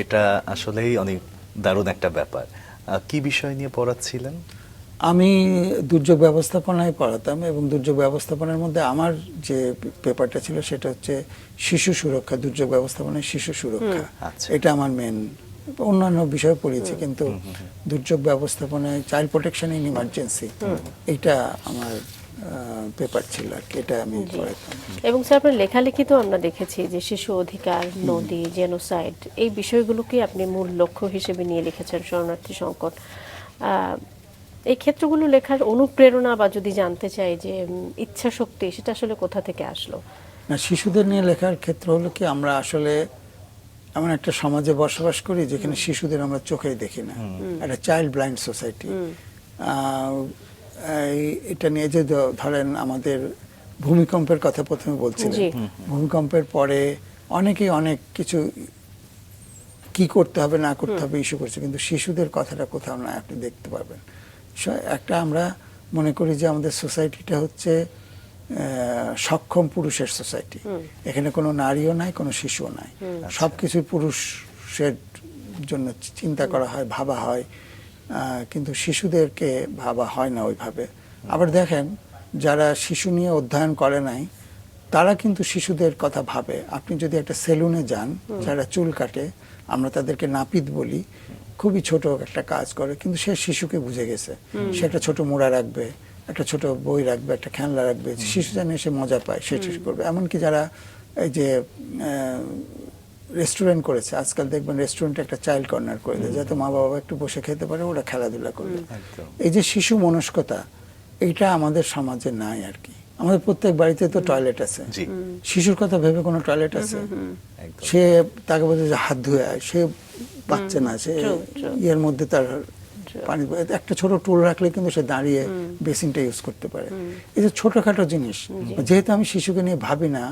এটা আসলেই অনেক দারুণ একটা ব্যাপার। কি বিষয় নিয়ে পড়াচ্ছিলেন? আমি দুর্যোগ ব্যবস্থাপনায় পড়াতাম, এবং দুর্যোগ ব্যবস্থাপনার মধ্যে আমার যে পেপারটা ছিল সেটা হচ্ছে শিশু সুরক্ষা, দুর্যোগ ব্যবস্থাপনায় শিশু সুরক্ষা। এটা আমার মেন, অন্যান্য বিষয় পড়িয়েছি, কিন্তু দুর্যোগ ব্যবস্থাপনায় চাইল্ড প্রোটেকশন ইন ইমার্জেন্সি, এইটা আমার পেপার ছিল আর কি, এটা আমি পড়াতাম। এবং স্যার আপনার লেখালেখি তো আমরা দেখেছি যে শিশু অধিকার, নদী, জেনোসাইড, এই বিষয়গুলোকে আপনি মূল লক্ষ্য হিসেবে নিয়ে লিখেছেন, শরণার্থী সংকট। এই ক্ষেত্রগুলো লেখার অনুপ্রেরণা, বা যদি জানতে চাই যে ইচ্ছা শক্তি, সেটা আসলে কোথা থেকে আসলো? না, শিশুদের নিয়ে লেখার ক্ষেত্র হলো কি, আমরা আসলে এমন একটা সমাজে বসবাস করি যেখানে শিশুদের আমরা চোখেই দেখি না, একটা চাইল্ড ব্লাইন্ড সোসাইটি। এটা নিয়ে যে ধরেন আমাদের ভূমিকম্পের কথা প্রথমে বলছিলেন, ভূমিকম্পের পরে অনেকেই অনেক কিছু কি করতে হবে না করতে হবে ইস্যু করছে, কিন্তু শিশুদের কথাটা কোথাও না আপনি দেখতে পাবেন। একটা আমরা মনে করি যে আমাদের সোসাইটিটা হচ্ছে সক্ষম পুরুষের সোসাইটি, এখানে কোনো নারীও নাই, কোনো শিশুও নাই, সবকিছু পুরুষের জন্য চিন্তা করা হয়, ভাবা হয়, কিন্তু শিশুদেরকে ভাবা হয় না ওইভাবে। আবার দেখেন, যারা শিশু নিয়ে অধ্যয়ন করে নাই তারা কিন্তু শিশুদের কথা ভাবে। আপনি যদি একটা সেলুনে যান, যারা চুল কাটে, আমরা তাদেরকে নাপিত বলি, খুবই ছোট একটা কাজ করে, কিন্তু সে শিশুকে বুঝে গেছে। সে একটা ছোট মোড়া রাখবে, একটা ছোট বই রাখবে, একটা খেলনা রাখবে, শিশু যেন এসে মজা পায় সেটা করবে। এমনকি যারা এই যে রেস্টুরেন্ট করেছে, আজকাল দেখবেন রেস্টুরেন্টে একটা চাইল্ড কর্নার করে দেয়, যাতে মা বাবা একটু বসে খেতে পারে, ওরা খেলাধুলা করবে। এই যে শিশু মনস্কতা, এইটা আমাদের সমাজে নাই আর কি। আমাদের প্রত্যেক বাড়িতে তো টয়লেট আছে, শিশুর কথা ভেবে কোনো টয়লেট আছে? সে তাকে বলছে যে হাত ধুয়ে আয়, সে পাচ্ছে না, সে True, true. ইয়ের মধ্যে তার পানি, একটা ছোট টুল রাখলে কিন্তু সে দাঁড়িয়ে বেসিনটা ইউজ করতে পারে। এই যে ছোটখাটো জিনিস, যেহেতু আমি শিশুকে নিয়ে ভাবি না,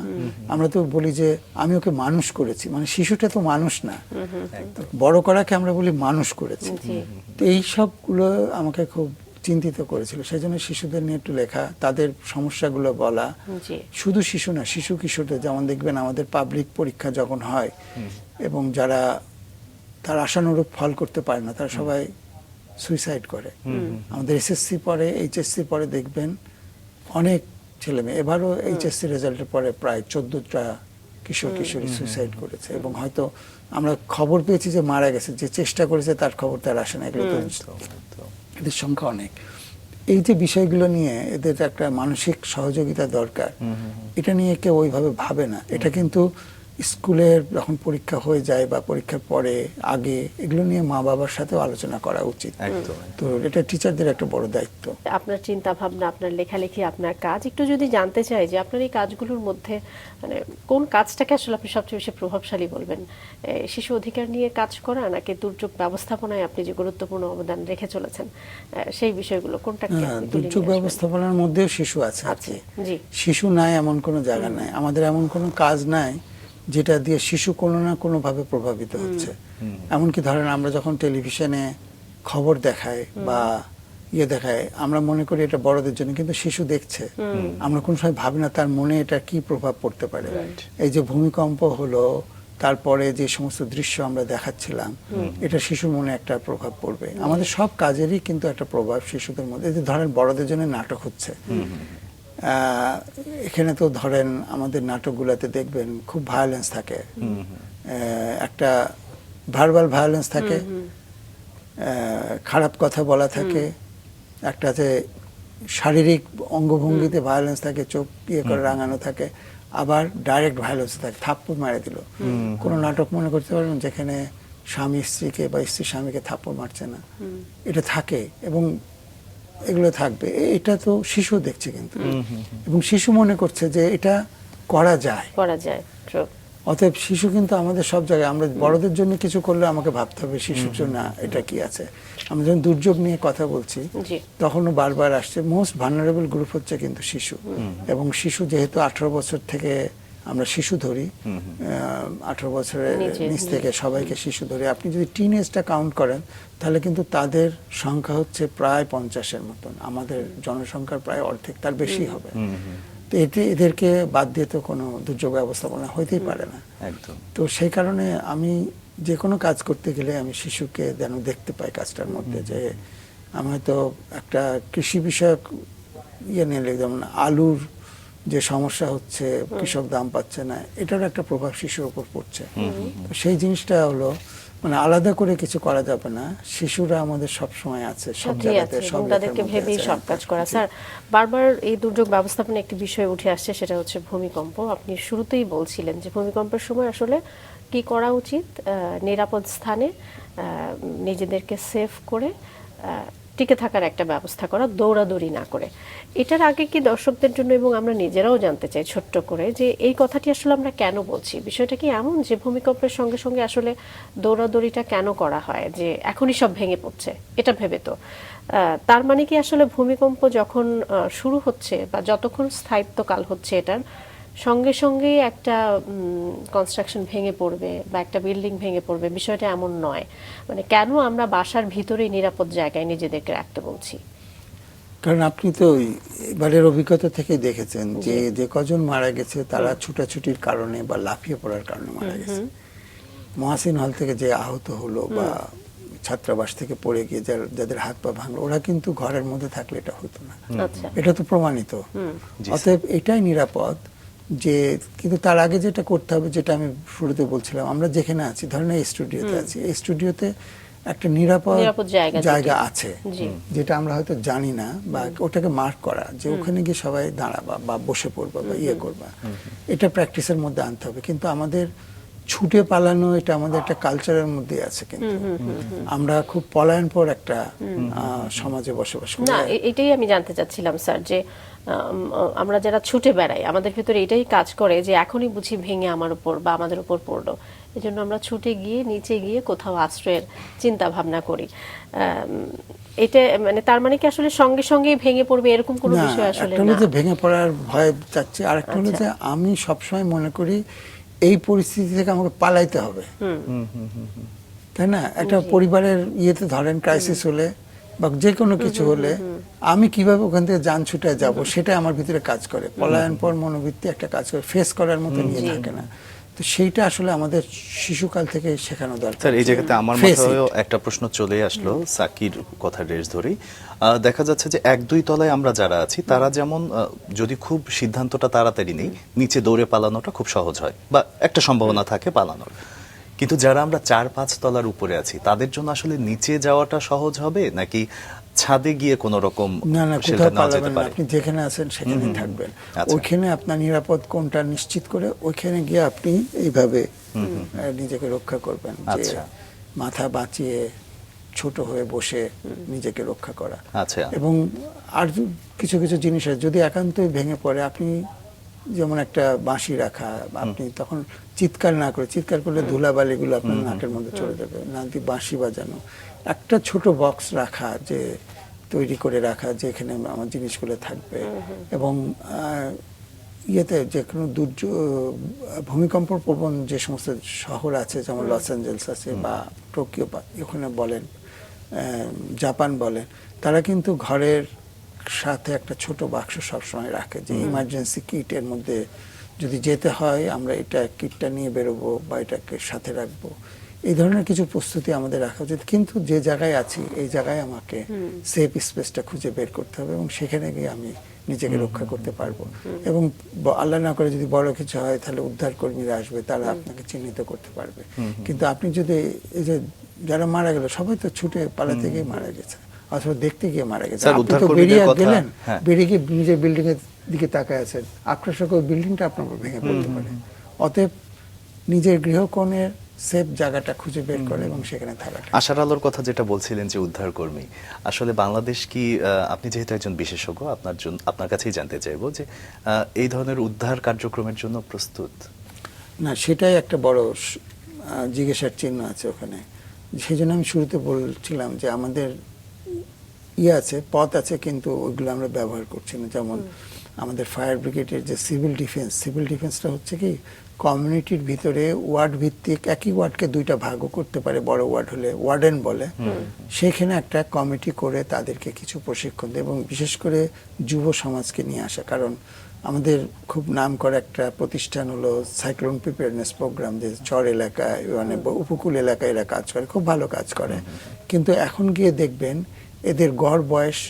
আমরা তো বলি যে আমি ওকে মানুষ করেছি, মানে শিশুটা তো মানুষ না, বড় করাকে আমরা বলি মানুষ করেছি। জি। তো এই সবগুলো আমাকে খুব চিন্তিত করেছিল, সেই জন্য শিশুদের নিয়ে একটু লেখা, তাদের সমস্যাগুলো বলা। জি। শুধু শিশু না, শিশু কিশোরদের, যেমন দেখবেন আমাদের পাবলিক পরীক্ষা যখন হয় এবং যারা তার আশানুরূপ ফল করতে পারে না, তারা সবাই সুইসাইড করে। আমাদের এসএসসি পরে, এইচএসসি পরে দেখবেন অনেক ছেলে মেয়ে, এবারও এইচএসসি রেজাল্টের পরে প্রায় 14টা কিশোর কিশোরী সুইসাইড করেছে, এবং হয়তো আমরা খবর পেয়েছি যে মারা গেছে, যে চেষ্টা করেছে তার খবর তার আসে না। এগুলো তো এদের সংখ্যা অনেক। এই যে বিষয়গুলো নিয়ে এদের একটা মানসিক সহযোগিতা দরকার, এটা নিয়ে কেউ ওইভাবে ভাবে না। এটা কিন্তু স্কুলের যখন পরীক্ষা হয়ে যায় বা পরীক্ষার পরে আগে এগুলো নিয়ে মা বাবার সাথেও আলোচনা করা উচিত। তো এটা টিচারদের একটা বড় দায়িত্ব। আপনার চিন্তা ভাবনা, আপনার লেখালেখি, আপনার কাজ একটু যদি জানতে চাই যে আপনার এই কাজগুলোর মধ্যে মানে কোন কাজটাকে আসলে আপনি সবচেয়ে বেশি প্রভাবশালী বলবেন? শিশু অধিকার নিয়ে কাজ করা, নাকি দুর্যোগ ব্যবস্থাপনায় আপনি যে গুরুত্বপূর্ণ অবদান রেখে চলেছেন সেই বিষয়গুলো কোনটাকে আপনি তুলে নিয়ে দুর্যোগ আসবেন? ব্যবস্থাপনার মধ্যেও শিশু আছে। আছে, জি। শিশু নাই এমন কোনো জায়গা নাই, আমাদের এমন কোনো কাজ নাই যেটা দিয়ে শিশু কোনো না কোনো ভাবে প্রভাবিত হচ্ছে। এমনকি ধরেন আমরা যখন টেলিভিশনে খবর দেখায় বা ইয়ে দেখায়, আমরা মনে করি এটা বড়দের জন্য, কিন্তু শিশু দেখছে, আমরা কোনো সময় ভাবি না তার মনে এটা কি প্রভাব পড়তে পারে। এই যে ভূমিকম্প হলো, তারপরে যে সমস্ত দৃশ্য আমরা দেখাচ্ছিলাম, এটা শিশুর মনে একটা প্রভাব পড়বে। আমাদের সব কাজেরই কিন্তু একটা প্রভাব শিশুদের মধ্যে। এই যে ধরেন বড়দের জন্য নাটক হচ্ছে, এখানে তো ধরেন আমাদের নাটকগুলোতে দেখবেন খুব ভায়োলেন্স থাকে, একটা ভার্বাল ভায়োলেন্স থাকে, খারাপ কথা বলা থাকে, একটা যে শারীরিক অঙ্গভঙ্গিতে ভায়োলেন্স থাকে, চোখ ইয়ে করে রাঙানো থাকে, আবার ডাইরেক্ট ভায়োলেন্স থাকে, থাপ্পড় মারে দিল। কোনো নাটক মনে করতে পারবেন যেখানে স্বামী স্ত্রীকে বা স্ত্রী স্বামীকে থাপ্পড় মারছে না, এটা থাকে এবং এগুলো থাকবে। এটা তো শিশু দেখছে কিন্তু, এবং শিশু মনে করছে যে এটা করা যায়। True. অতএব শিশু কিন্তু আমাদের সব জায়গায়, আমরা বড়দের জন্য কিছু করলে আমাকে ভাবতে হবে শিশুর জন্য এটা কি আছে। আমরা যখন দুর্যোগ নিয়ে কথা বলছি জি। তখনও বারবার আসছে মোস্ট ভালনারেবল গ্রুপ হচ্ছে কিন্তু শিশু। এবং শিশু যেহেতু 18 বছর থেকে আমরা শিশু ধরি, 18 বছরের নিচ থেকে সবাইকে শিশু ধরি, আপনি যদি টিনেজটা কাউন্ট করেন তাহলে কিন্তু তাদের সংখ্যা হচ্ছে প্রায় 50-এর মতন, আমাদের জনসংখ্যার প্রায় অর্ধেক, তার বেশি হবে। তো এদেরকে বাদ দিয়ে তো কোনো দুর্যোগ ব্যবস্থাপনা হইতেই পারে না। একদম। তো সেই কারণে আমি যে কোনো কাজ করতে গেলে আমি শিশুকে যেন দেখতে পাই কাজটার মধ্যে। যে আমি হয়তো একটা কৃষি বিষয়ক ইয়ে নিলে, যেমন আলুর যে সমস্যা হচ্ছে, কৃষক দাম পাচ্ছে না, এটার একটা প্রভাব শিশুর উপর পড়ছে। তো সেই জিনিসটা হলো মানে আলাদা করে কিছু করা যাবে না, শিশুরা আমাদের সব সময় আছে, সব জায়গাতে, সব তাদেরকে ভেবেই সব কাজ করা। স্যার, বারবার এই দুর্যোগ ব্যবস্থাপনা একটি বিষয় উঠে আসছে, সেটা হচ্ছে ভূমিকম্প। আপনি শুরুতেই বলছিলেন যে ভূমিকম্পের সময় আসলে কি করা উচিত, নিরাপদ স্থানে নিজেদেরকে সেফ করে টিকে থাকার একটা ব্যবস্থা করা, দৌড়াদৌড়ি না করে। এটার আগে কি দর্শকদের জন্য এবং আমরা নিজেরাও জানতে চাই ছোট্ট করে যে এই কথাটি আসলে আমরা কেন বলছি? বিষয়টা কি এমন যে ভূমিকম্পের সঙ্গে সঙ্গে আসলে দৌড়াদৌড়িটা কেন করা হয়, যে এখনই সব ভেঙে পড়ছে এটা ভেবে? তো তার মানে কি আসলে ভূমিকম্প যখন শুরু হচ্ছে বা যতক্ষণ স্থায়িত্বকাল হচ্ছে এটার সঙ্গে সঙ্গে একটা কনস্ট্রাকশন ভেঙে পড়বে বা একটা বিল্ডিং ভেঙে পড়বে, বিষয়টা এমন নয়। মানে কেন আমরা বাসার ভিতরেই নিরাপদ জায়গায় নিজেদেরকে রাখতে বলছি? কারণ আপনি তো এবারের অভিজ্ঞতা থেকে দেখেছেন যে যে কজন মারা গেছে তারা ছুটাছুটির কারণে বা লাফিয়ে পড়ার কারণে মারা গেছে। মহাসিন হল থেকে যে আহত হলো বা ছাত্রাবাস থেকে পড়ে গিয়ে যাদের হাত পা ভাঙলো, ওরা কিন্তু ঘরের মধ্যে থাকলে এটা হতো না। এটা তো প্রমাণিত। অতএব এটাই নিরাপদ। যে কিন্তু তার আগে যেটা করতে হবে, যেটা আমি শুরুতে বলছিলাম, আমরা যেখানে আছি, ধরেন এই স্টুডিওতে আছি, এই স্টুডিওতে একটা নিরাপদ জায়গা আছে যেটা আমরা হয়তো জানি না, বা ওটাকে মার্ক করা যে ওখানে গিয়ে সবাই দাঁড়াবা বা বসে পড়বা বা ইয়ে করবা, এটা প্র্যাকটিসের মধ্যে আনতে হবে। কিন্তু আমাদের ছুটে পালানো এটা আমাদের একটা কালচারের মধ্যে আছে, কিন্তু আমরা খুব পলায়নপর একটা সমাজে বসবাস করি। না, এটাই আমি জানতে চাচ্ছিলাম স্যার, যে আমরা যারা ছুটে বেড়াই আমাদের ভিতরে এটাই কাজ করে যে এখনই বুঝি ভেঙে আমার উপর বা আমাদের উপর পড়লো, এজন্য আমরা ছুটে গিয়ে নিচে গিয়ে কোথাও আশ্রয়ের চিন্তা ভাবনা করি। এটা মানে তার মানে কি আসলে সঙ্গে সঙ্গেই ভেঙে পড়বে এরকম কোনো না, বিষয় আসলে একটা হলো না? যে ভেঙে পড়ার ভয় চাচ্ছি, আর একটা হলো যে আমি সবসময় মনে করি এই পরিস্থিতি থেকে আমাকে পালাইতে হবে, তাই না? একটা পরিবারের ইয়েতে ধরেন ক্রাইসিস হলে বা যে কোনো কিছু হলে আমি কিভাবে ওখান থেকে যান ছুটে যাব, সেটা আমার ভিতরে কাজ করে। পলায়ন পর মনোবৃত্তি একটা কাজ করে, ফেস করার মতো নিয়ে থাকে না। তো সেইটা আসলে আমাদের শিশুকাল থেকে শেখানো দরকার। স্যার, এই জায়গাতে আমার মাথায়ও একটা প্রশ্ন চলে আসলো সাকির কথা রেশ ধরেই। দেখা যাচ্ছে যে 1-2 তলায় আমরা যারা আছি তারা যেমন যদি খুব সিদ্ধান্তটা তাড়াতাড়ি নেই, নিচে দৌড়ে পালানোটা খুব সহজ হয় বা একটা সম্ভাবনা থাকে পালানোর। কিন্তু যারা আমরা 4-5 তলার উপরে আছি তাদের জন্য আসলে নিচে যাওয়াটা সহজ হবে নাকি ছাদে গিয়ে কোনো রকম না না, শেল্টার কোথাও নেওয়া যেতে পালাবেন না, পারে? আপনি যেখানে আছেন সেখানে থাকবেন। আচ্ছা। ওইখানে আপনার নিরাপদ কোনটা নিশ্চিত করে ওইখানে গিয়ে আপনি এইভাবে নিজেকে রক্ষা করবেন, যে আচ্ছা। মাথা বাঁচিয়ে ছোট হয়ে বসে নিজেকে রক্ষা করা। আচ্ছা। এবং আর কিছু কিছু জিনিস আছে, যদি একান্তই ভেঙে পড়ে, আপনি যেমন একটা বাঁশি রাখা, আপনি তখন চিৎকার না করে, চিৎকার করলে ধুলাবালিগুলো আপনার নাকের মধ্যে চলে যাবে, না দিয়ে বাঁশি বাজানো, একটা ছোট বক্স রাখা, যে তৈরি করে রাখা যেখানে আমার জিনিসগুলো থাকবে। এবং ইয়েতে যে কোনো ভূমিকম্প প্রবণ যে সমস্ত শহর আছে, যেমন লস অ্যাঞ্জেলস আছে বা টোকিও, ওখানে বলেন জাপান বলেন, তারা কিন্তু ঘরের সাথে একটা ছোট বাক্স সবসময় রাখে, যে ইমার্জেন্সি কিটের মধ্যে যদি যেতে হয় আমরা এটা কিটটা নিয়ে বেরোবো বা এটাকে সাথে রাখবো। এই ধরনের কিছু প্রস্তুতি আমাদের রাখা উচিত। কিন্তু যে জায়গায় আছি এই জায়গায় আমাকে সেফ স্পেসটা খুঁজে বের করতে হবে এবং সেখানে গিয়ে আমি নিজেকে রক্ষা করতে পারবো। এবং আল্লাহ না করে যদি বড় কিছু হয় তাহলে উদ্ধার কর্মীরা আসবে, তারা আপনাকে চিহ্নিত করতে পারবে। কিন্তু আপনি যদি এই যে যারা মারা গেল সবাই তো ছুটে পালাতে গিয়ে মারা গেছে, অথবা দেখতে গিয়ে মারা গেছে। স্যার, আপনি উদ্ধার তো কর্মীদের বেরিয়ে কথা- গেলেন, হ্যাঁ। বেরিয়ে গিয়ে নিজের বিল্ডিং এর দিকে তাকায় আছেন, আপনার সকল বিল্ডিংটা আপনার উপর ভেঙে পড়তে পারে। অতএব নিজের গৃহকোণের সেফ জায়গাটা খুঁজে বের করে এবং সেখানে থাকাটা। আশার আলোর কথা যেটা বলছিলেন যে উদ্ধার কর্মী, আসলে বাংলাদেশ কি, আপনি যেহেতু একজন বিশেষজ্ঞ, আপনার কাছেই জানতে চাইবো যে এই ধরনের উদ্ধার কার্যক্রমের জন্য প্রস্তুত? না, সেটাই একটা বড় জিজ্ঞাসার চিহ্ন আছে ওখানে। সেই জন্য আমি শুরুতে বলছিলাম যে আমাদের আছে, পথ আছে, কিন্তু ওইগুলো আমরা ব্যবহার করছি না। যেমন আমাদের ফায়ার ব্রিগেডের যে সিভিল ডিফেন্সটা হচ্ছে কি, কমিউনিটির ভিতরে ওয়ার্ড ভিত্তিক, একই ওয়ার্ডকে 2টা ভাগও করতে পারে, বড় ওয়ার্ড হলে ওয়ার্ডেন বলে, সেখানে একটা কমিটি করে তাদেরকে কিছু প্রশিক্ষণ দেয় এবং বিশেষ করে যুব সমাজকে নিয়ে আসা। কারণ আমাদের খুব নাম করা একটা প্রতিষ্ঠান হলো সাইক্লোন প্রিপেয়ারনেস প্রোগ্রাম, যে চর এলাকায় মানে উপকূল এলাকায় এরা কাজ করে, খুব ভালো কাজ করে। কিন্তু এখন গিয়ে দেখবেন এদের গড় বয়স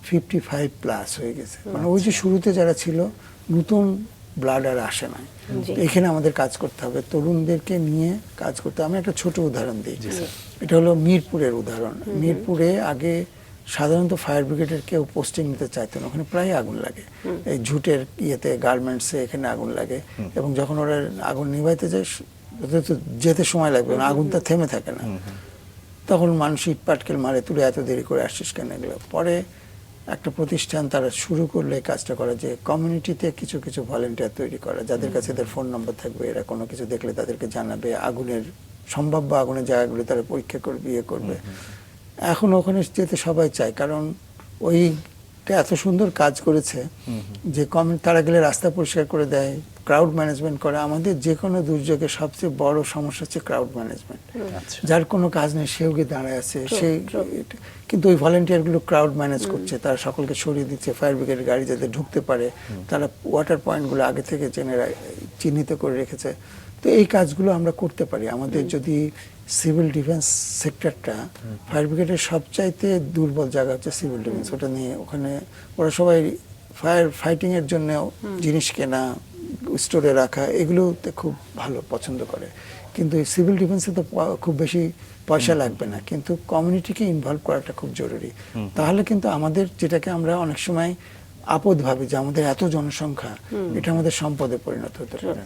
55+ হয়ে গেছে। মানে ওই যে শুরুতে যারা ছিল, নতুন ব্লাড আর আসে না। এখানে আমাদের কাজ করতে হবে, তরুণদেরকে নিয়ে কাজ করতে। আমি একটা ছোট উদাহরণ দিই, এটা হলো মিরপুরের উদাহরণ। মিরপুরে আগে সাধারণত ফায়ার ব্রিগেডের কেউ পোস্টিং নিতে চাইতো না, ওখানে প্রায় আগুন লাগে। এই ঝুটের ইয়েতে, গার্মেন্টসে এখানে আগুন লাগে, এবং যখন ওরা আগুন নিভাইতে যায় যেতে সময় লাগবে, আগুনটা থেমে থাকে না। তখন মানুষ ইট পাটকেল মারে, তুলে এত দেরি করে আসছিস কেন, এগুলো। পরে একটা প্রতিষ্ঠান তারা শুরু করলে এই কাজটা করা, যে কমিউনিটিতে কিছু কিছু ভলেন্টিয়ার তৈরি করা, যাদের কাছে এদের ফোন নম্বর থাকবে, এরা কোনো কিছু দেখলে তাদেরকে জানাবে, আগুনের সম্ভাব্য আগুনের জায়গাগুলো তারা পরীক্ষা করবে, ইয়ে করবে। এখন ওখানে যেতে সবাই চায়, কারণ ওইটা এত সুন্দর কাজ করেছে যে তারা গেলে রাস্তা পরিষ্কার করে দেয়, ক্রাউড ম্যানেজমেন্ট করে। আমাদের যে কোনো দুর্যোগের সবচেয়ে বড় সমস্যা হচ্ছে ক্রাউড ম্যানেজমেন্ট। যার কোনো কাজ নেই সেও গিয়ে দাঁড়ায় আছে, সেই কিন্তু ওই ভলেন্টিয়ারগুলো ক্রাউড ম্যানেজ করছে, তারা সকলকে সরিয়ে দিচ্ছে, ফায়ার ব্রিগেডের গাড়ি যাতে ঢুকতে পারে, তারা ওয়াটার পয়েন্টগুলো আগে থেকে চিহ্নিত করে রেখেছে। তো এই কাজগুলো আমরা করতে পারি আমাদের যদি সিভিল ডিফেন্স সেক্টরটা, ফায়ার ব্রিগেডের সবচাইতে দুর্বল জায়গা হচ্ছে সিভিল ডিফেন্স। ওটা নিয়ে ওখানে ওরা সবাই ফায়ার ফাইটিং এর জন্য জিনিস কেনা, স্টোরে রাখা, এগুলোতে খুব ভালো পছন্দ করে। কিন্তু এই সিভিল ডিফেন্সে তো খুব বেশি পয়সা লাগবে না, কিন্তু কমিউনিটিকে ইনভলভ করাটা খুব জরুরি। তাহলে কিন্তু আমাদের, যেটাকে আমরা অনেক সময় আপদ ভাবি যে আমাদের এত জনসংখ্যা, এটা আমাদের সম্পদে পরিণত হতে পারে।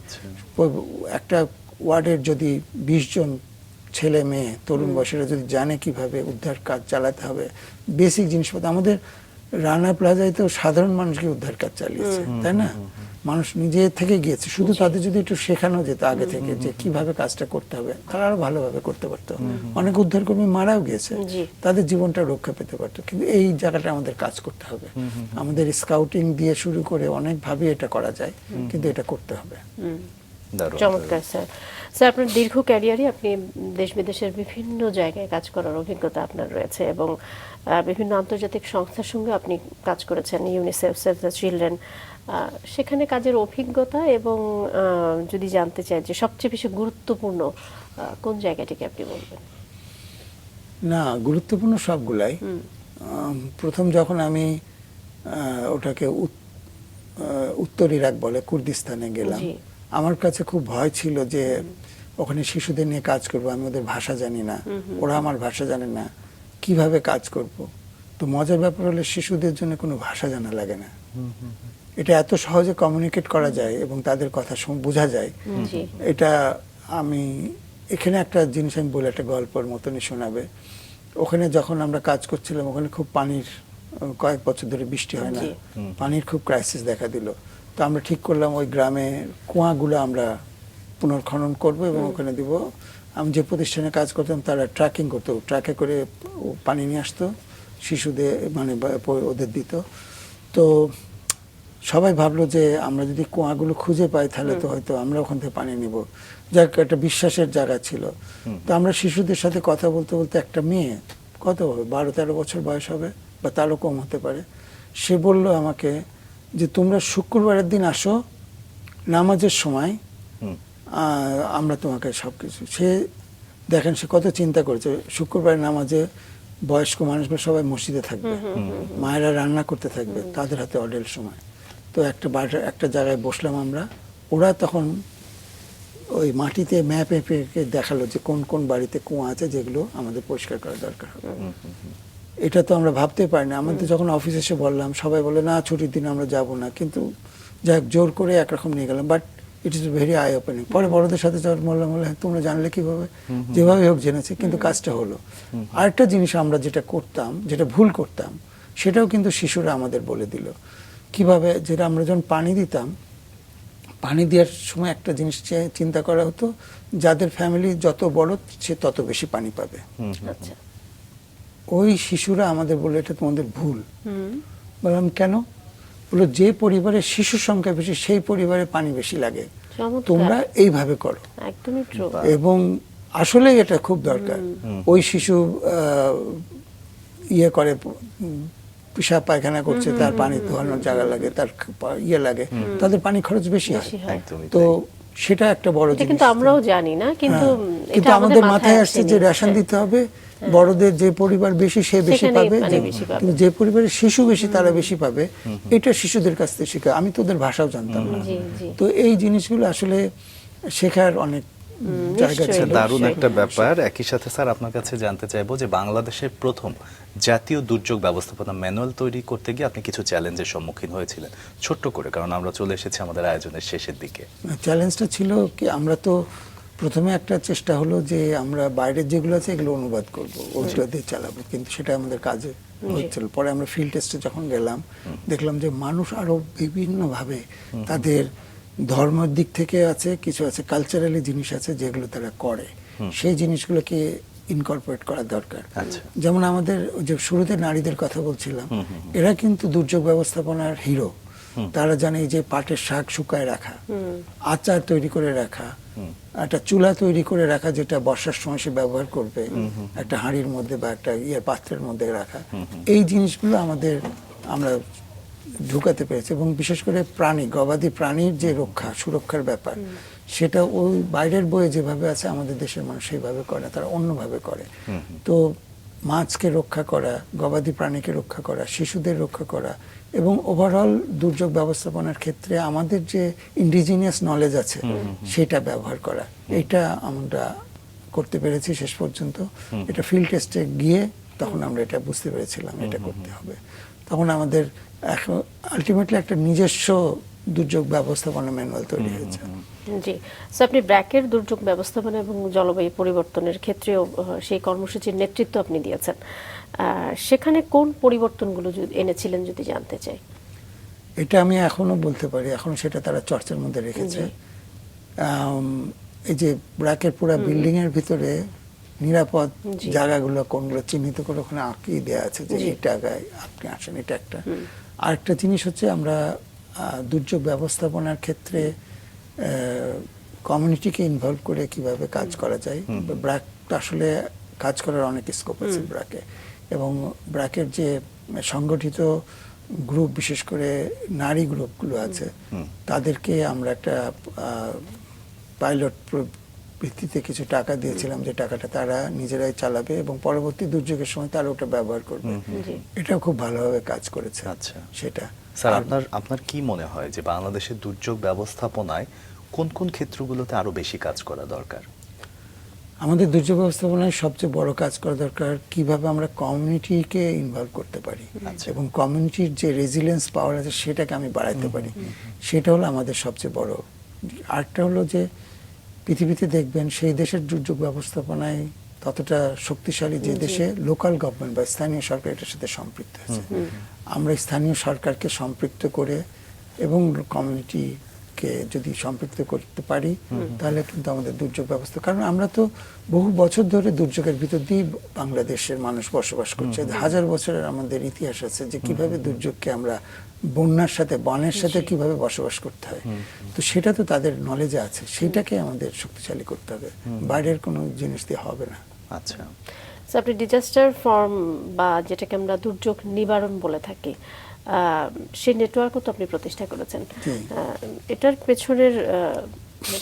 একটা ওয়ার্ডের যদি 20 জন ছেলে মেয়ে তরুণ বয়সীরা যদি জানে কিভাবে উদ্ধার কাজ চালাতে হবে, বেসিক জিনিসপত্র, আমাদের রানা প্লাজায় তো সাধারণ মানুষকে উদ্ধার কাজ চালিয়েছে, তাই না? মানুষ নিজে থেকে গিয়েছে, শুধু তাদের যদি একটু শেখানো যেত আগে থেকে যে কিভাবে কাজটা করতে হবে, তারা আরো ভালোভাবে করতে পারতো। অনেক উদ্ধারকর্মী মারাও গিয়েছে, জি। তাদের জীবনটা রক্ষা পেতে পারতো। কিন্তু এই জায়গাটা আমাদের কাজ করতে হবে। আমাদের স্কাউটিং দিয়ে শুরু করে অনেকভাবে এটা করা যায়, কিন্তু এটা করতে হবে। দারুণ, চমৎকার স্যার। স্যার, আপনার দীর্ঘ ক্যারিয়ারে আপনি দেশ বিদেশের বিভিন্ন জায়গায় কাজ করার অভিজ্ঞতা আপনার রয়েছে এবং বিভিন্ন আন্তর্জাতিক সংস্থার সঙ্গে আপনি কাজ করেছেন, ইউনিসেফ, সেভ দ্য চিলড্রেন। সেখানে কাজের অভিজ্ঞতা এবং যদি জানতে চাই যে সবচেয়ে বেশি গুরুত্বপূর্ণ কোন জায়গাটিকে আপনি বলবেন? না, গুরুত্বপূর্ণ সবগুলাই। প্রথম যখন আমি ওটাকে উত্তর ইরাক বলে কুর্দিস্তানে গেলাম, জি। আমার কাছে খুব ভয় ছিল যে ওখানে শিশুদের নিয়ে কাজ করব, আমি ওদের ভাষা জানি না, ওরা আমার ভাষা জানে না, কিভাবে কাজ করব। তো মজার ব্যাপার হলো শিশুদের জন্য কোনো ভাষা জানা লাগে না, এটা এত সহজে কমিউনিকেট করা যায় এবং তাদের কথা বোঝা যায়। জি। এটা আমি এখানে একটা জিনিস আমি বলে, একটা গল্পের মতনই শোনাবে। ওখানে যখন আমরা কাজ করছিলাম, ওখানে খুব পানির, কয়েক বছর ধরে বৃষ্টি হয় না, জি। পানির খুব ক্রাইসিস দেখা দিল। তো আমরা ঠিক করলাম ওই গ্রামে কুয়াগুলো আমরা পুনর্খনন করব এবং ওখানে দিব। আমি যে প্রতিষ্ঠানে কাজ করতাম তারা ট্র্যাকিং করতো, ট্রাকে করে পানি নিয়ে আসতো, শিশুদের মানে ওদের দিত। তো সবাই ভাবলো যে আমরা যদি কুয়াগুলো খুঁজে পাই তাহলে তো হয়তো আমরা ওখান থেকে পানি নিব, যাক একটা বিশ্বাসের জায়গা ছিল। তো আমরা শিশুদের সাথে কথা বলতে বলতে একটা মেয়ে, কত হবে 12-13 বছর বয়স হবে বা তারও কম হতে পারে, সে বলল আমাকে যে তোমরা শুক্রবারের দিন আসো নামাজের সময়, আমরা তোমাকে সবকিছু। সে দেখেন সে কত চিন্তা করেছে, শুক্রবারের নামাজে বয়স্ক মানুষগুলো সবাই মসজিদে থাকবে, মায়েরা রান্না করতে থাকবে, তাদের হাতে অডেল সময়। তো একটা জায়গায় বসলাম আমরা, ওরা তখন ওই মাটিতে ম্যাপ এঁকে দেখালো যে কোন কোন বাড়িতে কুয়া আছে যেগুলো আমাদের পরিষ্কার করা দরকার হবে। এটা তো আমরা ভাবতে পারি না। আমাদের যখন অফিস এসে বললাম, সবাই বলে না ছুটির দিন আমরা যাব না, কিন্তু যাই জোর করে একরকম নিয়ে গেলাম। But it is very I opening. পরে বড়দের সাথে যখন বললাম, বলে তোমরা জানলে কিভাবে? যেভাবে হোক জেনেছে, কিন্তু কাজটা হলো। আরেকটা জিনিস আমরা যেটা করতাম, যেটা ভুল করতাম, সেটাও কিন্তু শিশুরা আমাদের বলে দিল কিভাবে। যেটা আমরা যখন পানি দিতাম, পানি দেওয়ার সময় একটা জিনিস চিন্তা করা হতো, যাদের ফ্যামিলি যত বড় সে তত বেশি পানি পাবে। আচ্ছা। ওই শিশুরা আমাদের বললো এটা তোমাদের ভুল। বললাম কেন? বললো যে পরিবারের শিশুর সংখ্যা বেশি সেই পরিবারে পানি বেশি লাগে, চমৎকার। তোমরা এইভাবে করো। একদমই ট্রু। এবং আসলে এটা খুব দরকার। ওই শিশু ইয়ে করে, পেশাব পায়খানা করছে, তার পানি ধোয়ানোর জায়গা লাগে, তার ইয়ে লাগে, তাদের পানি খরচ বেশি হয়। একদমই তো তাই। সেটা একটা বড় এটা জিনিস। কিন্তু আমরাও জানি না, কিন্তু কিন্তু আমাদের মাথায় আসছে যে রেশন দিতে হবে, বড়দের যে পরিবার বেশি সে বেশি সেখানেই পাবে, পানি বেশি পাবে। কিন্তু যে পরিবারের শিশু বেশি তারা বেশি পাবে। এটা শিশুদের কাছ থেকে শেখা। আমি তো ওদের ভাষাও জানতাম না। জি, জি। তো এই জিনিসগুলো আসলে শেখার অনেক জায়গা নিশ্চয়ই। ছিল। দারুণ একটা ব্যাপার। একই সাথে স্যার আপনার কাছে জানতে চাইবো যে বাংলাদেশের প্রথম জাতীয় দুর্যোগ ব্যবস্থাপনা ম্যানুয়াল তৈরি করতে গিয়ে আপনি কিছু চ্যালেঞ্জের সম্মুখীন হয়েছিলেন, ছোট্ট করে, কারণ আমরা চলে এসেছি আমাদের আয়োজনের শেষের দিকে। চ্যালেঞ্জটা ছিল কি, আমরা তো প্রথমে একটা চেষ্টা হলো যে আমরা বাইরের যেগুলো আছে এগুলো অনুবাদ করব, ওগুলো দিয়ে চালাবো, কিন্তু সেটা আমাদের কাজে হচ্ছিল। পরে আমরা ফিল্ড টেস্টে যখন গেলাম, দেখলাম যে মানুষ আরো বিভিন্নভাবে তাদের ধর্মের দিক থেকে আছে, কিছু আছে কালচারালি জিনিস আছে যেগুলো তারা করে, সেই জিনিসগুলোকে ইনকর্পোরেট করা দরকার। আচ্ছা। যেমন আমাদের যে শুরুতে নারীদের কথা বলছিলাম, এরা কিন্তু দুর্যোগ ব্যবস্থাপনার হিরো। তারা জানে যে পাটের শাক শুকায় রাখা, আচার তৈরি করে রাখা, একটা চুলা তৈরি করে রাখা যেটা বর্ষার সময় সে ব্যবহার করবে, একটা হাঁড়ির মধ্যে বা একটা পাত্রের মধ্যে রাখা, এই জিনিসগুলো আমরা ঢুকাতে পেরেছি। এবং বিশেষ করে গবাদি প্রাণীর যে সুরক্ষার ব্যাপার, সেটা ওই বাইরের বইয়ে যেভাবে আছে আমাদের দেশের মানুষ সেইভাবে করে না, তারা অন্যভাবে করে। তো মাছকে রক্ষা করা, গবাদি প্রাণীকে রক্ষা করা, শিশুদের রক্ষা করা এবং ওভারঅল দুর্যোগ ব্যবস্থাপনার ক্ষেত্রে আমাদের যে ইন্ডিজিনিয়াস নলেজ আছে সেটা ব্যবহার করা, এটা আমরা করতে পেরেছি শেষ পর্যন্ত। এটা ফিল্ড টেস্টে গিয়ে তখন আমরা এটা বুঝতে পেরেছিলাম এটা করতে হবে। তখন আমাদের আলটিমেটলি একটা নিজস্ব দুর্যোগ ব্যবস্থাপনা ম্যানুয়াল তৈরি হয়েছে। জি, সো আপনি ব্র্যাকের দুর্যোগ ব্যবস্থাপনা এবং জলবায়ু পরিবর্তনের ক্ষেত্রেও সেই কর্মসূচির নেতৃত্ব আপনি দিয়েছেন। সেখানে কোন পরিবর্তনগুলো এনেছিলেন যদি জানতে চাই? এটা আমি এখনো বলতে পারি, এখনো সেটা তারা চর্চার মধ্যে রেখেছে। এই যে ব্র্যাকের পুরো বিল্ডিং এর ভিতরে নিরাপদ জায়গাগুলো কোনগুলো চিহ্নিত করে ওখানে আঁকিয়ে দেওয়া আছে যে এই জায়গায় আপনি আসেন, এটা একটা। আরেকটা জিনিস হচ্ছে আমরা দুর্যোগ ব্যবস্থাপনার ক্ষেত্রে কমিউনিটিকে ইনভলভ করে কিভাবে কাজ করা যায়। ব্র্যাক আসলে কাজ করার অনেক স্কোপ আছে ব্র্যাকে, এবং ব্র্যাকের যে সংগঠিত গ্রুপ, বিশেষ করে নারী গ্রুপগুলো আছে, তাদেরকে আমরা একটা পাইলট ভিত্তিতে কিছু টাকা দিয়েছিলাম, যে টাকাটা তারা নিজেরাই চালাবে এবং পরবর্তী দুর্যোগের সময় তারা ওটা ব্যবহার করবে। এটাও খুব ভালোভাবে কাজ করেছে। আচ্ছা, সেটা স্যার আপনার কি মনে হয় যে বাংলাদেশের দুর্যোগ ব্যবস্থাপনায় কোন কোন ক্ষেত্রগুলোতে আরো বেশি কাজ করা দরকার? আমাদের দুর্যোগ ব্যবস্থাপনায় সবচেয়ে বড় কাজ করা দরকার কিভাবে আমরা কমিউনিটিকে ইনভলভ করতে পারি এবং কমিউনিটির যে রেজিলিয়েন্স পাওয়ার আছে সেটাকে আমি বাড়াইতে পারি। সেটা হলো আমাদের সবচেয়ে বড়। আরেকটা হলো যে পৃথিবীতে দেখবেন সেই দেশের দুর্যোগ ব্যবস্থাপনায় ততটা শক্তিশালী যে দেশে লোকাল গভর্নমেন্ট বা স্থানীয় সরকার এটার সাথে সম্পৃক্ত আছে। আমরা স্থানীয় সরকারকে সম্পৃক্ত করে এবং কমিউনিটিকে যদি সম্পৃক্ত করতে পারি, তাহলে কিন্তু আমাদের দুর্যোগ ব্যবস্থা, কারণ আমরা তো বহু বছর ধরে দুর্যোগের ভিতর দিয়ে বাংলাদেশের মানুষ বসবাস করছে। হাজার বছরের আমাদের ইতিহাস আছে যে কিভাবে দুর্যোগকে আমরা বন্যার সাথে, বনের সাথে কিভাবে বসবাস করতে হয়। তো সেটা তো তাদের নলেজে আছে, সেটাকে আমাদের শক্তিশালী করতে হবে, বাইরের কোনো জিনিস দিয়ে হবে না। আচ্ছা, আপনি ডিজাস্টার ফর্ম বা যেটাকে আমরা দুর্যোগ নিবারণ বলে থাকি, সেই নেটওয়ার্কও তো আপনি প্রতিষ্ঠা করেছেন। এটার পেছনের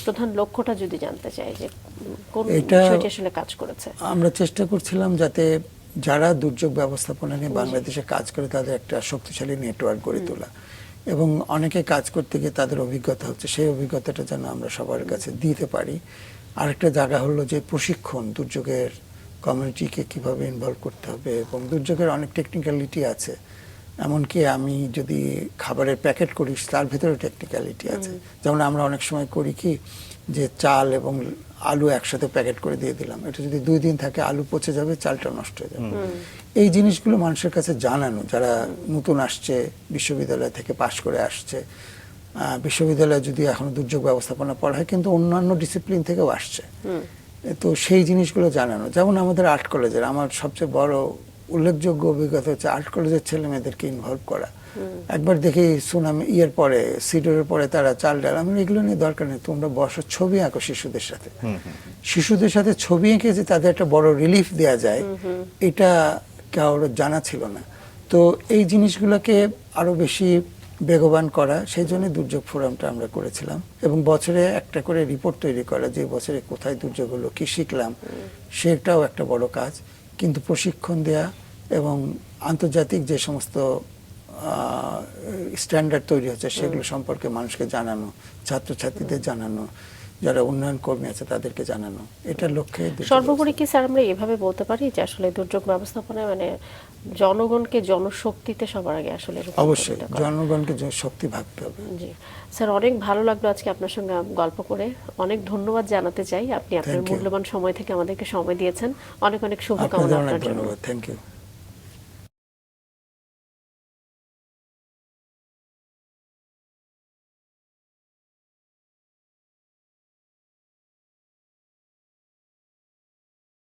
প্রধান লক্ষ্যটা যদি জানতে চাই, যে কোন বিষয়টি আসলে কাজ করেছে? আমরা চেষ্টা করছিলাম যাতে যারা দুর্যোগ ব্যবস্থাপনা নিয়ে বাংলাদেশে কাজ করে তাদের একটা শক্তিশালী নেটওয়ার্ক গড়ে তোলা, এবং অনেকে কাজ করতে গিয়ে তাদের অভিজ্ঞতা হচ্ছে, সেই অভিজ্ঞতাটা যেন আমরা সবার কাছে দিতে পারি। আরেকটা জায়গা হলো যে প্রশিক্ষণ, দুর্যোগের কমিউনিটিকে কিভাবে ইনভলভ করতে হবে, এবং দুর্যোগের অনেক টেকনিক্যালিটি আছে। এমনকি আমি যদি খাবারের প্যাকেট করি তার ভিতরে টেকনিক্যালিটি আছে। যেমন আমরা অনেক সময় করি কি, যে চাল এবং আলু একসাথে প্যাকেট করে দিয়ে দিলাম, এটা যদি 2 দিন থাকে আলু পচে যাবে, চালটা নষ্ট হয়ে যাবে। এই জিনিসগুলো মানুষের কাছে জানানো, যারা নতুন আসছে, বিশ্ববিদ্যালয় থেকে পাশ করে আসছে, বিশ্ববিদ্যালয়ে যদি এখনো দুর্যোগ ব্যবস্থাপনা পড়া হয়, কিন্তু অন্যান্য ডিসিপ্লিন থেকেও আসছে, তো সেই জিনিসগুলো জানানো। যেমন আমাদের আর্ট কলেজের আমার সবচেয়ে বড় উল্লেখযোগ্য অভিজ্ঞতা হচ্ছে আর্ট কলেজের ছেলে মেয়েদেরকে ইনভলভ করা। একবার দেখি সুনামি ইয়ের পরে, সিডরের পরে তারা চাল ডাল, আমি এগুলো নিয়ে দরকার নেই, তোমরা বসো, ছবি আঁকো শিশুদের সাথে। শিশুদের সাথে ছবি এঁকে যে তাদের একটা বড় রিলিফ দেওয়া যায়, এটা কারোর জানা ছিল না। তো এই জিনিসগুলোকে আরো বেশি বেগবান করা, সেই জন্য দুর্যোগ ফোরামটা আমরা করেছিলাম, এবং বছরে একটা করে রিপোর্ট তৈরি করা, যে বছরে কোথায় দুর্যোগ হলো, কি শিখলাম, সেটাও একটা বড় কাজ। কিন্তু প্রশিক্ষণ দেয়া এবং আন্তর্জাতিক যে সমস্ত স্ট্যান্ডার্ড তৈরি হচ্ছে সেগুলো সম্পর্কে মানুষকে জানানো, ছাত্রছাত্রীদের জানানো, যারা উন্নয়ন কর্মী আছে তাদেরকে জানানো, এটার লক্ষ্যে। সর্বোপরি কি স্যার আমরা এভাবে বলতে পারি যে আসলে দুর্যোগ ব্যবস্থাপনায় মানে জনগণকে জনশক্তিতে সবার আগে আসলে অবশ্যই জনগণকে শক্তি ভাবতে হবে। জি স্যার, অনেক ভালো লাগলো আজকে আপনার সঙ্গে গল্প করে। অনেক ধন্যবাদ জানাতে চাই, আপনি আপনার মূল্যবান সময় থেকে আমাদেরকে সময় দিয়েছেন। অনেক অনেক শুভকামনা আপনার জন্য। Thank you.